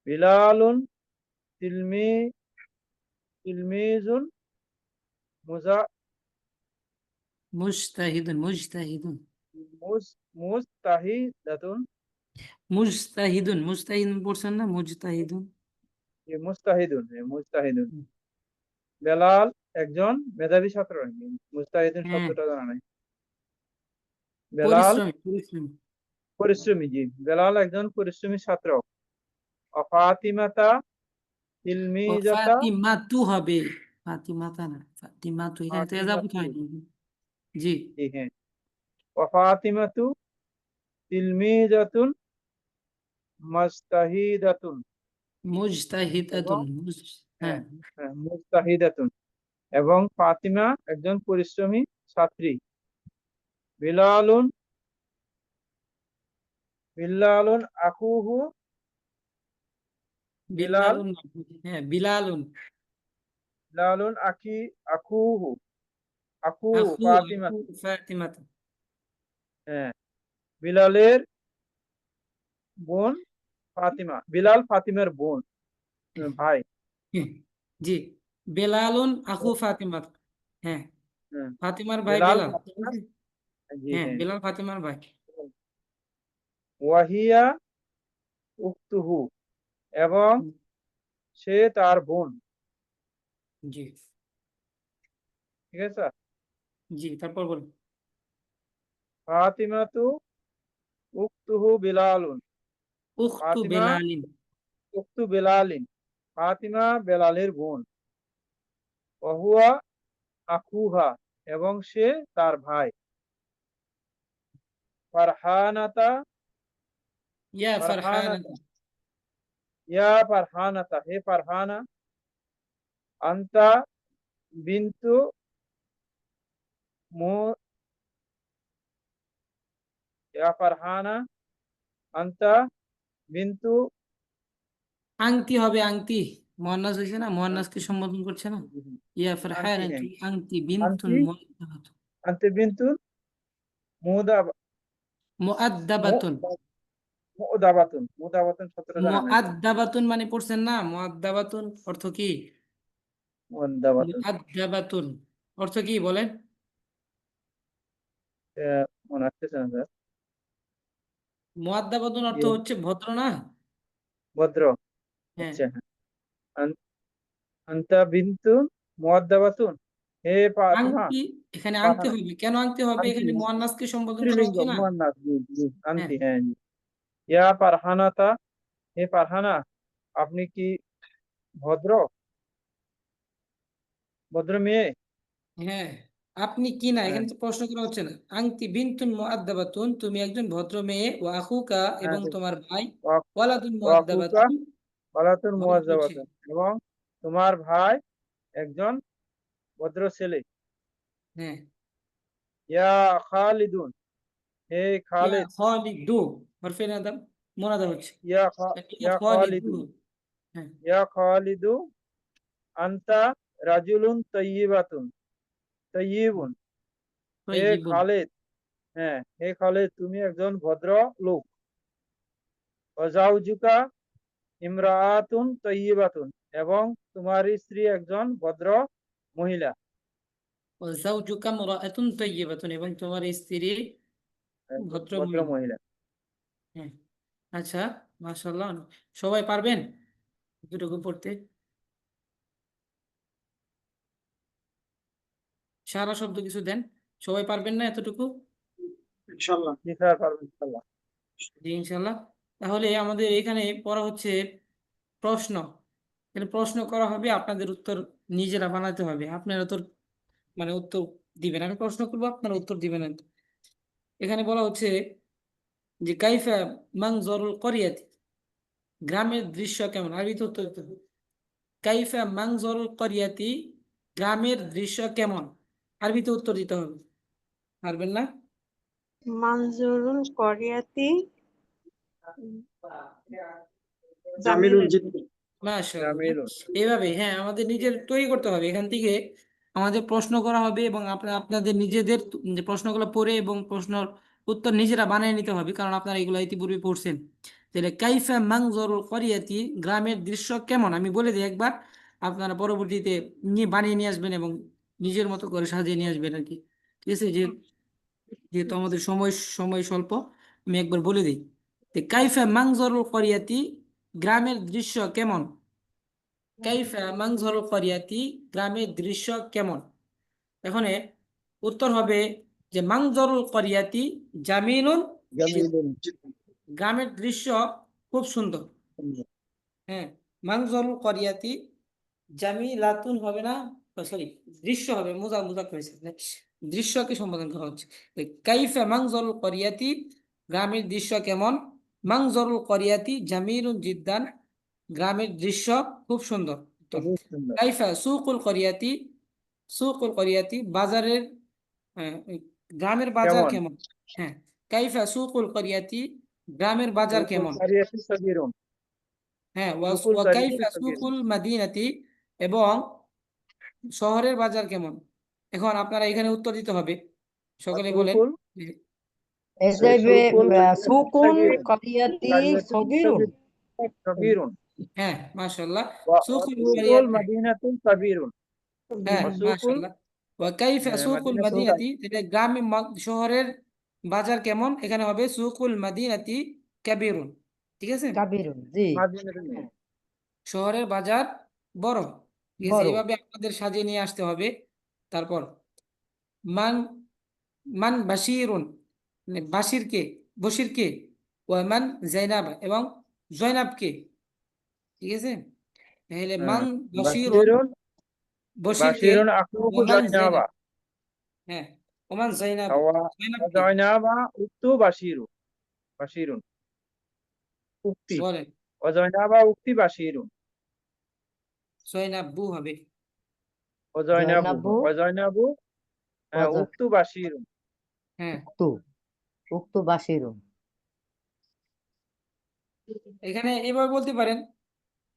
বিলালুন তিলমি তিলমিজুন মুজা মুজতাহিদুন, মুজতাহিদুন, মুজ মুজতাহিদাতুন, মুজতাহিদুন, মুজতাহিদুন পড়ছেন না? মুজতাহিদুন। মুস্তাহিদুন, মুস্তাহিদুন। হুম, বেলাল একজন মেধাবী ছাত্র নাকি? মুস্তাহিদুন হ্যাঁ, শব্দটা জানা নাই। বেলাল পরিশ্রমী, পরিশ্রমী। পরিশ্রমী, জি। বেলাল একজন পরিশ্রমী ছাত্র। ফাতিমাতা ও তিলমিজাতা, ফাতিমাতু হবে, ফাতিমাতা না, ফাতিমাতু, এখানে তো এজাবত ফাতিমাতু, হয়নি। জি, জি হ্যাঁ। ফাতিমাতু তিলমিজাতুন মুস্তাহিদাতুন, এবং মুজতাহিদাতুন, হ্যাঁ হ্যাঁ, হ্যাঁ মুস্তাহিদাতুন, এবং ফাতিমা একজন পরিশ্রমী ছাত্রী। বিলালুন বিলালুন আকুহু, বিলাল বিলালুন, হ্যাঁ, বিলালুন বিলালুন আকুহু আকুহু আখু, ফাতিমা। আখু ফাতিমাতা। হ্যাঁ, বিলালের বোন ফাতিমা। বিলাল ফাতিমার বোন, ভাই। হ্যাঁ, জি, বেলালুন আখু ফাতিমাতা, হ্যাঁ, হ্যাঁ, ফাতিমার ভাই বেলাল বেলাল, ঠিক ফাতিমা, আছে? জি হ্যাঁ, হ্যাঁ। বেলাল ফাতিমার ভাই। ওয়াহিয়া উখতুহু, এবং হুম, সে তার বোন। জি ঠিক আছে স্যার? জি, তারপর বলুন। ফাতিমাতু উখতুহু বিলালুন, উখতু ফাতিমা বেলালিন। উখতু বেলালিন, ফাতিমা বেলালের বোন। ওহুয়া আখুহা, এবং সে তার ভাই। ফারহানাতা ইয়া ফারহানাতা ফারহানাতু, ইয়া ফারহানাতা, হে ফারহানা। আন্তা বিন্তু মু ইয়া ফারহানা আন্তা বিন্তু, আংটি হবে, আংটি। মুয়ান্নাস হয়েছে না, মুয়ান্নাসকে সম্বোধন করছে না। ইয়া আন্তি, হ্যাঁ ফারহানাতু আংটি বিনতুন আন্তি মুআদ্দাবাতুন। আন্তি বিন্তু মুদাব মু মুআদ্দাবাতুন, মুদাবাতুন, মুদাবাতুন শব্দটা জানা নাই স্যার। মুআদ্দাবাতুন মানে পড়ছেন না? মুআদ্দাবাতুন অর্থ কি? মুদাবাতুন মুআদ্দাবাতুন অর্থ কি বলেন? মনে আসতেছে না স্যার। মুআদ্দাবাতুন অর্থ ইয়ে, হচ্ছে ভদ্র না? ভদ্র। হ্যাঁ, আচ্ছা হ্যাঁ। আন্তা বিন্তু মুআদ্দাবাতুন, হে ফাতিমা। আংটি, এখানে আংটি ফারহানা, হবে, কেন আংটি হবে? আন্তি এখানে মুয়ান্নাসকে সম্বোধন করা স্ত্রীলিঙ্গ হচ্ছে না? মুয়ান্নাস, জি জি হ্যাঁ, আন্তি, হ্যাঁ জি। ইয়া ফারহানাতা, হে ফারহানা, আপনি কি ভদ্র ভদ্র মেয়ে? হ্যাঁ, আপনি কি না, হ্যাঁ এখানে তো প্রশ্ন করা হচ্ছে না। আংটি বিনতুন মুআদ্দাবাতুন, তুমি একজন ভদ্র মেয়ে। ও আখুকা, হ্যাঁ এবং ঠিক। তোমার ভাই। ওয়া- ওয়ালাদুন ওয়াকুকা মুআদ্দাবাতুন, ওয়ালাতুন ভদ্র ছেলে। মুআজ্জাবাতুন, এবং তোমার ভাই একজন ভদ্র ছেলে। হ্যাঁ, ইয়া খালিদুন, হে ইয়া খালিদ। খালিদু, হরফে নাদা মুনাদা হচ্ছে। ইয়া ইয়া ইয়া খালিদু, খালিদুন, হ্যাঁ ইয়া খালিদু আনতা রাজুলুন তাইয়িবুন। হে তাইয়িবুন। খালিদ, হ্যাঁ হে খালিদ, তুমি একজন ভদ্র লোক। ওয়াজাউজুকা ইমরাআতুন তাইয়িবাতুন, এবং তোমার স্ত্রী একজন ভদ্র মহিলা। ওয়াজাউজুকা ইমরাআতুন তাইয়িবাতুন, এবং তোমার স্ত্রী একজন ভদ্র ভদ্র মহিলা। মহিলা। হ্যাঁ, আচ্ছা, মাশাআল্লাহ। সবাই পারবেন এতটুকু পড়তে? সারা শব্দ কিছু দেন। সবাই পারবেন না এতটুকু? ইনশাল্লাহ। জি স্যার, পারবেন ইনশাআল্লাহ। জি ইনশাল্লাহ। তাহলে আমাদের এখানে পড়া হচ্ছে প্রশ্ন। এখানে প্রশ্ন করা হবে, আপনাদের উত্তর নিজেরা বানাতে হবে। আপনারা তো মানে উত্তর দিবেন, আমি প্রশ্ন করবো, আপনারা উত্তর দিবেন। এখানে বলা হচ্ছে যে কাইফা মানজরুল করিয়াতি, গ্রামের দৃশ্য কেমন? আরবিতে উত্তর দিতে হবে। কাইফা মানজরুল করিয়াতি, গ্রামের দৃশ্য কেমন? আরবিতে উত্তর দিতে হবে। পারবেন না? মানজুরুল কোরিয়াতি জামিলুল জামিলুল জিদ্দি। মাশাআল্লাহ। জামিলুন। এইভাবে হ্যাঁ, আমাদের নিজের তৈরি করতে হবে। এখান থেকে আমাদের প্রশ্ন করা হবে এবং আপনাদের নিজেদের যে প্রশ্নগুলো পড়ে এবং প্রশ্নের উত্তর নিজেরা বানিয়ে নিতে হবে, কারণ আপনারা এগুলো ইতিপূর্বে পড়ছেন। তাহলে কাইফা মানজরুল করিয়াতি, গ্রামের দৃশ্য কেমন, আমি বলে দিই একবার, আপনারা পরবর্তীতে বানিয়ে নিয়ে আসবেন এবং নিজের মতো করে সাজিয়ে নিয়ে আসবেন আর কি। ঠিক আছে? যেহেতু আমাদের সময় সময় স্বল্প, আমি একবার বলে দিই। কাইফা মানজরুল করিয়াতি, গ্রামের দৃশ্য কেমন? কাইফা মানজরুল করিয়াতি, গ্রামের দৃশ্য কেমন? এখানে উত্তর হবে যে মানজরুল করিয়াতি জামিলুন জিদ্দান। জামিলুন। গ্রামের দৃশ্য খুব সুন্দর। হ্যাঁ, মানজরুল করিয়াতি জামিলাতুন হবে না, সরি, দৃশ্য হবে, মোজা করেছে, দৃশ্যকে সম্বোধন করা হচ্ছে। কাইফা মানজরুল করিয়াতি, গ্রামের দৃশ্য কেমন? মানজরুল করিয়াতি জামিলুন জিদ্দান, গ্রামের দৃশ্য খুব সুন্দর। তো খুবই সুন্দর। কাইফা সুকুল করিয়াতি, সুকুল করিয়াতি, বাজারের ওই গ্রামের বাজার কেমন? কেমন? হ্যাঁ, কাইফা সুকুল করিয়াতি, গ্রামের বাজার সুকুল কেমন? কারিয়াতি সগীরুন। হ্যাঁ, সুকুল ওয়া কারিয়াতি কাইফা সগীরুন। সুকুল মাদিনাতি, এবং শহরের বাজার কেমন? এখন আপনারা এখানে উত্তর দিতে হবে, সকলে বলেন। সুকুল এই যে সুকুল সুকুন কারিয়াতি করিয়াতি সগীরুন। সগীরুন। হ্যাঁ, মাশাআল্লাহ। ওয়া সুকুল সুকুল কারিয়াতি, মাদিনাতুন সাগীরুন। হ্যাঁ ওয়া সুকুল মাশাআল্লাহ। ওয়া কাইফা সুকুল মাদিনাতুন মাদিনাতি, এটা গ্রামে শহরের বাজার কেমন? এখানে হবে সুকুল মাদিনাতি কাবীরুন। ঠিক আছে? কাবিরুন, জি, মাদিনাতুন। শহরের বাজার বড়। ঠিক আছে? বড়। এইভাবে আপনাদের সাজিয়ে নিয়ে আসতে হবে। তারপর মান মান বাশিরুন, মানে বাশির কে, বশির কে? ওয়ামান জাইনাব, এবং জয়নাব কে? ঠিক আছে? তাহলে মান বাশিরুন, বাশিরুন। বশির কে? বাশিরুন আকুহু ওয়ামান জাইনাবা। জাইনাব, হ্যাঁ, ওমান জাইনাব, ওয়া জয়নাব কে? জাইনাবা উক্তু বাশিরু। বাশিরুন উক্তি। বলেন। ওয়া জাইনাবা উক্তি বাশিরুন। জয়নাব হবে। ওয়া জাইনাবু। জয়নাবু ওয়া জাইনাবু উক্তু বাশিরুন। হ্যাঁ, উক্তু বাশিরুন। এখানে এভাবে বলতে পারেন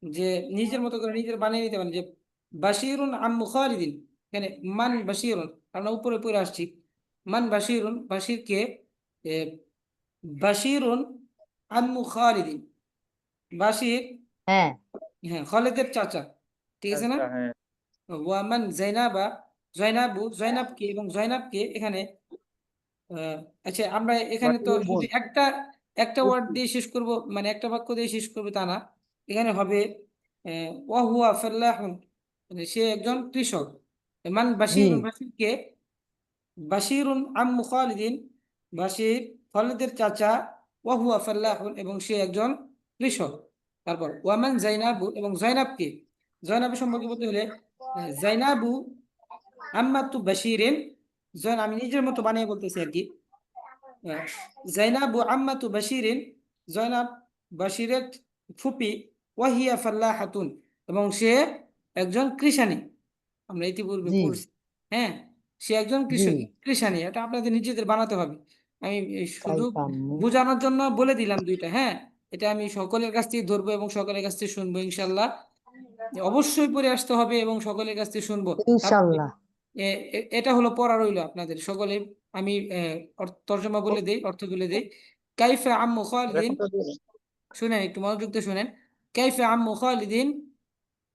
যে নিজের মতো করে নিজের বানিয়ে নিতে পারেন যে বাশিরুন আম্মু খালিদিন। এখানে মান বাশিরুন, আমরা উপরে পড়ে আসছি। মান বাশিরুন, বাশির কে? এ, বাশিরুন আম্মু খালিদিন, বাশির, হ্যাঁ, হ্যাঁ, খালিদের চাচা। ঠিক আছে না? আচ্ছা, হ্যাঁ। ওয়ামান জাইনাবা, জয়নাবু, জয়নাব কে এবং জয়নাব কে? এখানে আচ্ছা, আমরা এখানে তো বাশিরুন শুধু বোন। একটা ওয়ার্ড দিয়ে শেষ করব, মানে একটা বাক্য দিয়ে শেষ করবে তা না। এখানে হবে ওয়াহুয়া ফাল্লাহুন, মানে সে একজন কৃষক। মান জি, বাশিরুন, বাশির কে? বাশিরুন আম্মু খালিদিন, বাশির খালিদের চাচা, ওয়াহুয়া ফাল্লাহুন, এবং সে একজন কৃষক। তারপর ওয়ামান জাইনাবু, এবং জয়নাব কে? জয়নাবু সম্পর্কে বলতে হলে জাইনাবু আম্মাতু বাশিরিন, আমি নিজের মতো বানিয়ে বলতেছি আর কি। জাইনাবু আম্মাতু বাশিরিন, জয়নাব বাশিরের ফুপি, ওয়াহিয়া ফাল্লাহাতুন, এবং সে একজন কৃষানী। আমরা ইতিপূর্বে জি, পড়ছি। হ্যাঁ, সে একজন জি। কৃষানী। এটা আপনাদের নিজেদের বানাতে হবে। আমি এই শুধু কাইফা বোঝানোর জন্য বলে দিলাম দুইটা। হ্যাঁ, এটা আমি সকলের কাছ থেকে ধরবো এবং সকলের কাছ থেকে শুনবো ইনশাল্লাহ। অবশ্যই পড়ে আসতে হবে এবং সকলের কাছ থেকে শুনবো। তারপরে ইনশাল্লাহ। এটা হলো পড়া রইলো আপনাদের সকলে। আমি তর্জমা বলে দেই, অর্থ বলে দেই। কাইফা আম্মু খালিদিন, শুনেন একটু মনোযোগ দিয়ে শুনেন। কাইফা আম্মু খালিদিন,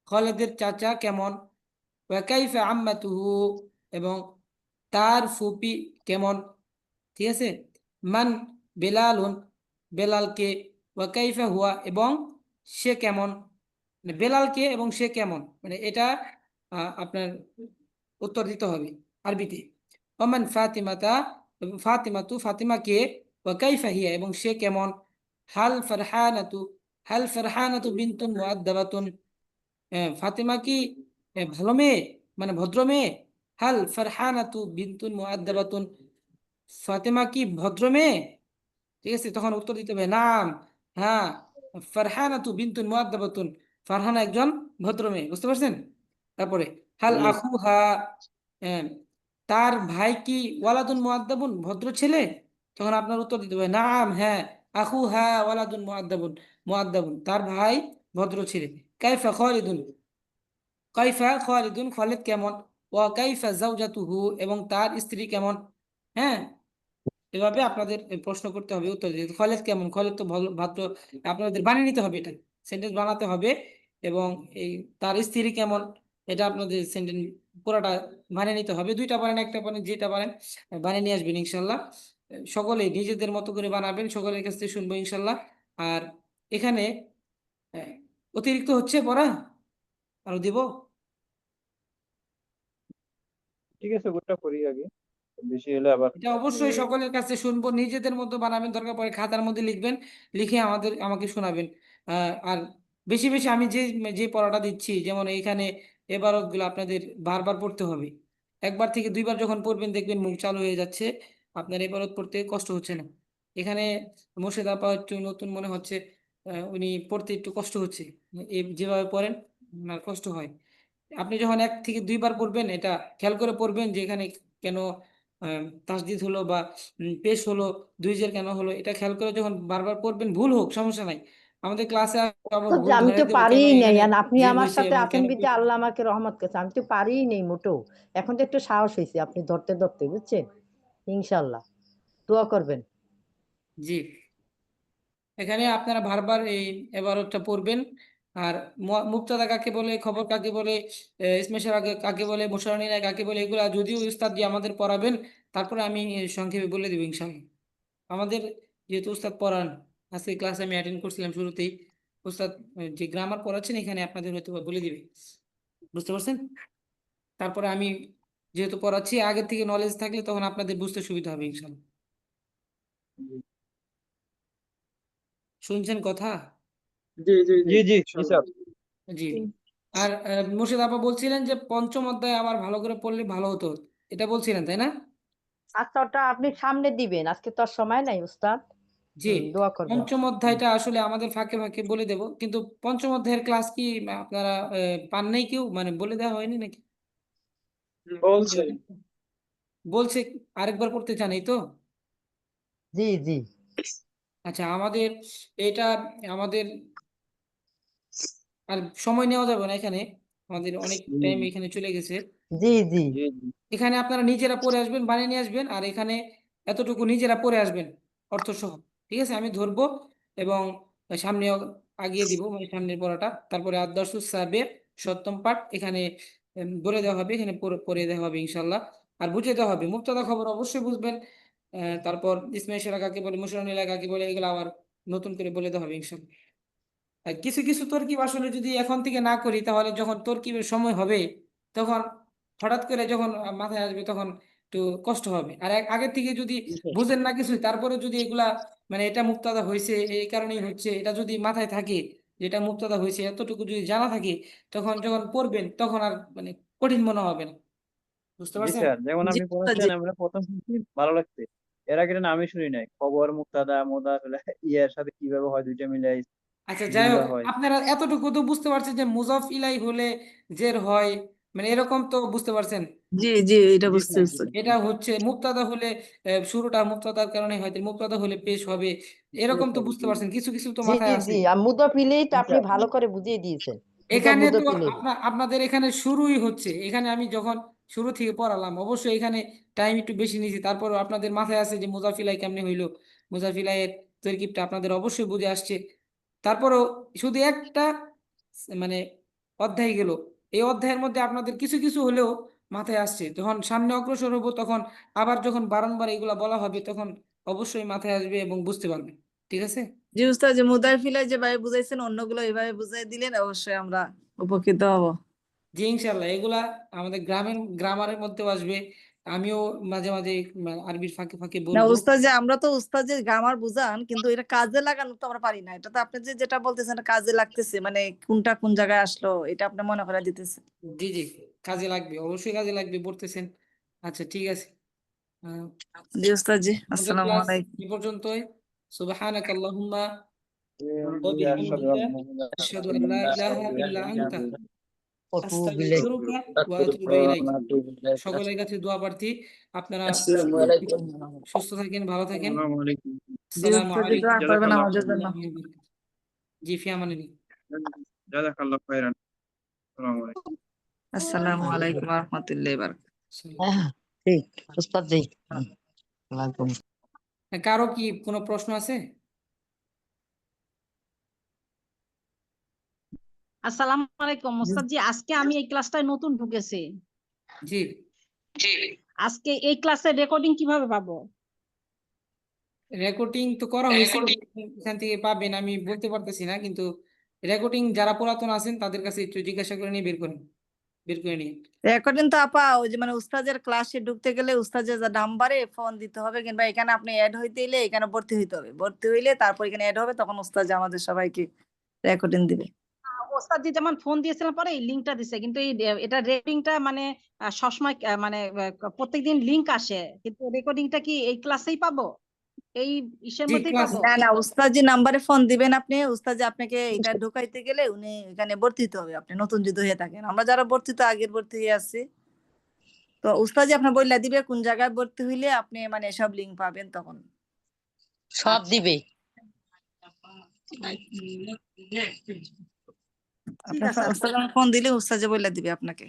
খালিদের চাচা কেমন। ওয়া কাইফা আম্মাতুহু, এবং তার ফুপি কেমন। ঠিক আছে। মান বেলালুন, বেলালকে। ওয়া কাইফা হুয়া, এবং সে কেমন। মানে বেলালকে এবং সে কেমন, মানে এটা আপনার উত্তর দিতে হবে আরবিতে। ওমান ফাতিমাতা, এবং ফাতিমাতু, ফাতিমা কে। ওয়া কাইফা হিয়া, এবং সে কেমন। হাল ফারহানাতু, হাল ফারহানাতু বিনতুন মুআদ্দাবাতুন, ফাতিমা কি ভালো মেয়ে, মানে ভদ্র মেয়ে। হাল ফারহানাতু বিনতুন মুআদ্দাবাতুন, ফাতিমা কি ভদ্র মেয়ে। ঠিক আছে, তখন উত্তর দিতে হবে নাম, হ্যাঁ, ফারহানাতু বিনতুন মুআদ্দাবাতুন, ফারহানা একজন ভদ্র মেয়ে। বুঝতে পারছেন? তারপরে হাল জি। আখুহা, তার ভাই কি ওয়ালাদুন মুআদ্দাবুন, ভদ্র ছেলে। তখন আপনার উত্তর দিতে হবে নাম, হ্যাঁ, আখুহা ওয়ালাদুন মুআদ্দাবুন, মুআদ্দাবুন, তার ভাই ভদ্র ছেলে। কাইফা খালিদুন, কাইফা খালিদুন, খালিদ কেমন। ওয়া কাইফা জাওজাতুহু, এবং তার স্ত্রী কেমন। হ্যাঁ, এভাবে আপনাদের প্রশ্ন করতে হবে, উত্তর দিতে। খালিদ কেমন, খালিদ তো ভালো ভদ্র, আপনাদের বানিয়ে নিতে হবে, এটা সেন্টেন্স বানাতে হবে। এবং এই তার স্ত্রী কেমন, এটা আপনাদের সেন্টেন্স পুরোটা বানিয়ে নিতে হবে। দুইটা পারেন, একটা পারেন, যেটা পারেন বানিয়ে নিয়ে আসবেন ইনশাল্লাহ। সকলে নিজেদের মতো করে বানাবেন, সকলের কাছ থেকে শুনবো ইনশাল্লাহ। আর এখানে অতিরিক্ত হচ্ছে পড়া, আরো দিব। ঠিক আছে, ওটা করি আগে, বেশি হলে আবার এটা অবশ্যই সকলের কাছে শুনবো, নিজেদের মতো বানাবেন, দরকার পড়ে খাতার মধ্যে লিখবেন, লিখে আমাকে শোনাবেন। আর বেশি বেশি আমি যে যে পড়াটা দিচ্ছি, যেমন এইখানে এবারত গুলো আপনাদের বারবার পড়তে হবে। একবার থেকে দুইবার যখন পড়বেন দেখবেন মুখ চালু হয়ে যাচ্ছে, আপনার এবারত পড়তে কষ্ট হচ্ছে না। এখানে মোর্শেদ আপা একটু নতুন মনে হচ্ছে, উনি পড়তে একটু কষ্ট হচ্ছে, যেভাবে পড়েন ওনার কষ্ট হয়। আপনি যখন এক থেকে দুইবার পড়বেন, এটা খেয়াল করে পড়বেন যে এখানে কেন তাসদিদ হলো বা পেশ হলো, দুই জের কেন হলো, এটা খেয়াল করে যখন বারবার পড়বেন, ভুল হোক সমস্যা নাই, আমাদের ক্লাসে আবার ভুল আমি ধরে তো দেবো কেন পারিই নেই, এখানে আর আপনি জের আমার হয়েছে সাথে এবং আছেন কেন বিতে আল্লাহ আমাকে রহমত করেছে, আমি তো পারিই নেই মোটেও। এখন তো একটু সাহস হয়েছে, আপনি ধরতে ধরতে, বুঝছেন। ইনশাল্লাহ দোয়া করবেন। জি। এখানে আপনারা বারবার এই এবারটা পড়বেন। আর মুবতাদা কাকে বলে, খবর কাকে বলে, ইসমে ইশারা কাকে বলে, মুশাররনিরা কাকে বলে, এগুলা যদিও উস্তাদ দিয়ে আমাদের পড়াবেন, তারপরে আমি সংক্ষেপে বলে দেবো ইনশাআল্লাহ। আমাদের যেহেতু উস্তাদ পড়ান, আজকে ক্লাসে আমি অ্যাটেন্ড করছিলাম শুরুতেই, উস্তাদ যে গ্রামার পড়াচ্ছেন এখানে আপনাদের হয়তো বা বলে দিবে। বুঝতে পারছেন? তারপরে আমি যেহেতু পড়াচ্ছি, আগে থেকে নলেজ থাকলে তখন আপনাদের বুঝতে সুবিধা হবে ইনশাআল্লাহ। শুনছেন কথা? জি জি জি জি জি জি ইনশাল্লাহ। স্যার। জি। আর মুর্শিদ আপা বলছিলেন যে পঞ্চম অধ্যায় আবার ভালো করে পড়লে ভালো হতো, এটা বলছিলেন তাই না? আচ্ছা, ওটা আপনি সামনে দিবেন, আজকে তো আর সময় নাই উস্তাদ। জি। দোয়া করবেন। পঞ্চম অধ্যায়টা আসলে আমাদের ফাঁকে ফাঁকে বলে দেব, কিন্তু পঞ্চম অধ্যায়ের ক্লাস কি আপনারা পান নাই কেউ, মানে বলে দেওয়া হয়নি নাকি? বলছে। বলছে আরেকবার করতে চান, এই তো। জি জি আচ্ছা, এটা আমাদের আর সময় নেওয়া যাবে না এখানে, আমাদের অনেক টাইম এখানে চলে গেছে। জি জি জি জি এখানে আপনারা নিজেরা পড়ে আসবেন, বানিয়ে নিয়ে আসবেন, আর এখানে এতটুকু নিজেরা পড়ে আসবেন অর্থ সহ। ঠিক আছে, আমি ধরবো এবং সামনে আগিয়ে দিব, মানে সামনের পড়াটা। তারপরে আদ-দারসু সাবিক, সপ্তম পাঠ, এখানে বলে দেওয়া হবে, এখানে পড়ে দেওয়া হবে ইনশাল্লাহ। আর বুঝে দেওয়া হবে, মুবতাদা খবর অবশ্যই বুঝবেন। তারপর ইসমে ইশারা কাকে বলে, মুশাররনিরা কাকে বলে, এগুলো আবার নতুন করে বলে দেওয়া হবে ইনশাল্লাহ। আর কিছু কিছু তরকিব আসলে যদি এখন থেকে না করি, তাহলে যখন তরকিবের সময় হবে, তখন হঠাৎ করে যখন মাথায় আসবে, তখন একটু কষ্ট হবে। আর আগের থেকে যদি বুঝেন না কিছু, তারপরে যদি এগুলা, মানে এটা মুক্তাদা হয়েছে এই কারণেই হচ্ছে, এটা যদি মাথায় থাকে যেটা মুক্তাদা হয়েছে, এতটুকু যদি জানা থাকে, তখন যখন পড়বেন তখন আর মানে কঠিন মনে হবে না। বুঝতে জি পারছেন? স্যার, যেমন জি আপনি স্যার, পড়াচ্ছেন জি। আমরা প্রথম শুনছি, ভালো লাগছে। এর আগে এটা নামই শুনি নাই, খবর মুক্তাদা মোদা ইয়ার সাথে কিভাবে হয়, দুইটা মিলে আচ্ছা, যাই জুমলা হোক, হয়। আপনারা এতটুকু তো বুঝতে পারছেন যে মুজাফ ইলাই হলে জের হয়, মানে এরকম তো বুঝতে পারছেন? জি জি এটা জি বুঝতে স্যার পারছি। এটা হচ্ছে মুক্তাদা হলে শুরুটা মুক্তাদার কারণে হয়তো মুক্তাদা হলে পেশ হবে, এরকম তো বুঝতে পারছেন, কিছু কিছু তো জি মাথায় জি আছে। জি আর মুদাফ ইলাইহিটা জি আপনি স্যার ভালো করে বুঝিয়ে দিয়েছেন। এখানে তো মুদাফ ইলাইহি। আপনাদের এখানে শুরুই হচ্ছে, এখানে আমি যখন শুরু থেকে পড়ালাম অবশ্যই এখানে টাইম একটু বেশি নিয়েছি, তারপর আপনাদের মাথায় আছে যে মুজাফিলাই কেমনে হইলো, মুজাফিলাইয়ের তরকিবটা আপনাদের অবশ্যই বুঝে আসছে। তারপরও শুধু একটা মানে অধ্যায় গেল, এই অধ্যায়ের মধ্যে আপনাদের কিছু কিছু হলেও মাথায় আসছে, যখন সামনে অগ্রসর হবো তখন আবার যখন বারংবার এগুলা বলা হবে তখন অবশ্যই মাথায় আসবে এবং বুঝতে পারবে। ঠিক আছে? জি উস্তাদ, যে মুদাফিলাই যেভাবে বুঝাইছেন অন্যগুলো এইভাবে বুঝাই দিলেন অবশ্যই আমরা উপকৃত হব। জি ইনশাল্লাহ এগুলা আমাদের গ্রামারের মধ্যেও আসবে। আমিও মাঝে মাঝে আরবির ফাঁকে ফাঁকে না বলবো। উস্তাদ, যে আমরা তো উস্তাদ যে গ্রামার বুঝান কিন্তু এটা কাজে লাগানো তো আমরা পারি না। এটা তো আপনি যে যেটা বলতেছেন এটা কাজে লাগতেছে, মানে কোনটা কোন জায়গায় আসলো এটা আপনি মনে করে দিতেছে। জি জি, কাজে লাগবে, অবশ্যই কাজে লাগবে, পড়তেছেন। আচ্ছা ঠিক আছে, আহ, জি উস্তাদ জি, আমাদের আসসালামু ক্লাস আলাইকুম। এই পর্যন্তই। সুবহানাক আল্লাহুম্মা ওয়া أشهد বিহামদিকা أن لا আশহাদু আন লা ইলাহা ইল্লা আনতা ওয়াতুবু ইলাইহি। আস্তাগফিরুকা ওয়া আতুবু ইলাইক। সকলের কাছে দোয়া প্রার্থী, আপনারা আসসালামু আলাইকুম। সুস্থ থাকেন, ভালো থাকেন। السلام عليكم জি আসসালামু উস্তাদ জি, আলাইকুম দোয়া جزاك করবেন الله আমাদের خيرا জন্য। ওয়া রাহমাতুল্লাহি ওয়া বারাকাতুহু। জি ফি আমানিল্লাহ। جزاك الله خيرا السلام عليكم আসসালামু আলাইকুম ওয়া রাহমাতুল্লাহি ওয়া বারাকাতুহু। হ্যাঁ, ঠিক উস্তাদ জি। ওয়ালাইকুম। কারো কি কোনো প্রশ্ন আছে? আসসালামু আলাইকুম মুস্তাদ জি, আজকে আমি এই ক্লাসটায় নতুন ঢুকেছি। জি আজকে এই ক্লাসের রেকর্ডিং কিভাবে পাবো? রেকর্ডিং তো করা হয়েছে, এখান থেকে পাবেন আমি বলতে পারতেছি না, কিন্তু রেকর্ডিং যারা পুরাতন আছেন তাদের কাছে একটু জিজ্ঞাসা করে নিয়ে বের করে নিয়ে। রেকর্ডিং তো আপা ওই যে মানে উস্তাদের ক্লাসে ঢুকতে গেলে উস্তাদের নাম্বারে ফোন দিতে হবে, কিংবা এখানে আপনি অ্যাড হইতে হইলে এখানে ভর্তি হইতে হবে, ভর্তি হইলে তারপর এখানে অ্যাড হবে, তখন উস্তাদ আমাদের সবাইকে রেকর্ডিং দিবে। ওস্তাদ জি যেমন ফোন দিয়েছিলেন পরে এই লিংকটা দিছে, কিন্তু এই এটা রেকর্ডিংটা মানে সবসময় মানে প্রত্যেকদিন লিংক আসে, কিন্তু রেকর্ডিংটা কি এই ক্লাসেই পাবো? এই ইসের জি মধ্যেই ক্লাস, পাবো? না না, উস্তাদ যে নাম্বারে ফোন দিবেন আপনি, উস্তাদ যে আপনাকে এটা ঢুকাইতে গেলে উনি এখানে ভর্তি হতে হবে, আপনি নতুন যদি হয়ে থাকেন। আমরা যারা ভর্তি তো আগের ভর্তি হয়ে আছি, তো উস্তাদ যে আপনার বইলা দিবে কোন জায়গায় ভর্তি হইলে আপনি মানে সব লিংক পাবেন তখন। সব দিবে। ঠিক আপনার আছে। উস্তাদ ফোন দিলে উস্তাদ যে বইলা দিবে আপনাকে।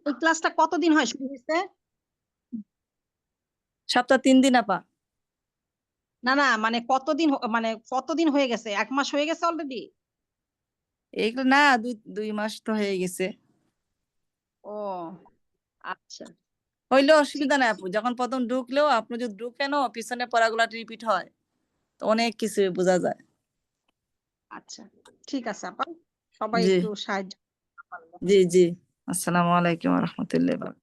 এই ক্লাসটা কতদিন হয় শুরু হয়েছে? সপ্তাহ 3 দিন আপা। না না, মানে কতদিন হয়ে গেছে? 1 মাস হয়ে গেছে অলরেডি? এইগুলো না, 2 মাস তো হয়ে গেছে। ও আচ্ছা। হইলেও অসুবিধা নাই আপু, যখন প্রথম ঢুকলেও আপনি যদি ঢুকেন পিছনে পড়াগুলা রিপিট হয় তো অনেক কিছু বোঝা যায়। আচ্ছা ঠিক আছে আপা, সবাই জি একটু সাহায্য করলে। জি জি, আসসালামু আলাইকুম ওয়া রাহমাতুল্লাহি ওয়া বারাকাতুহু।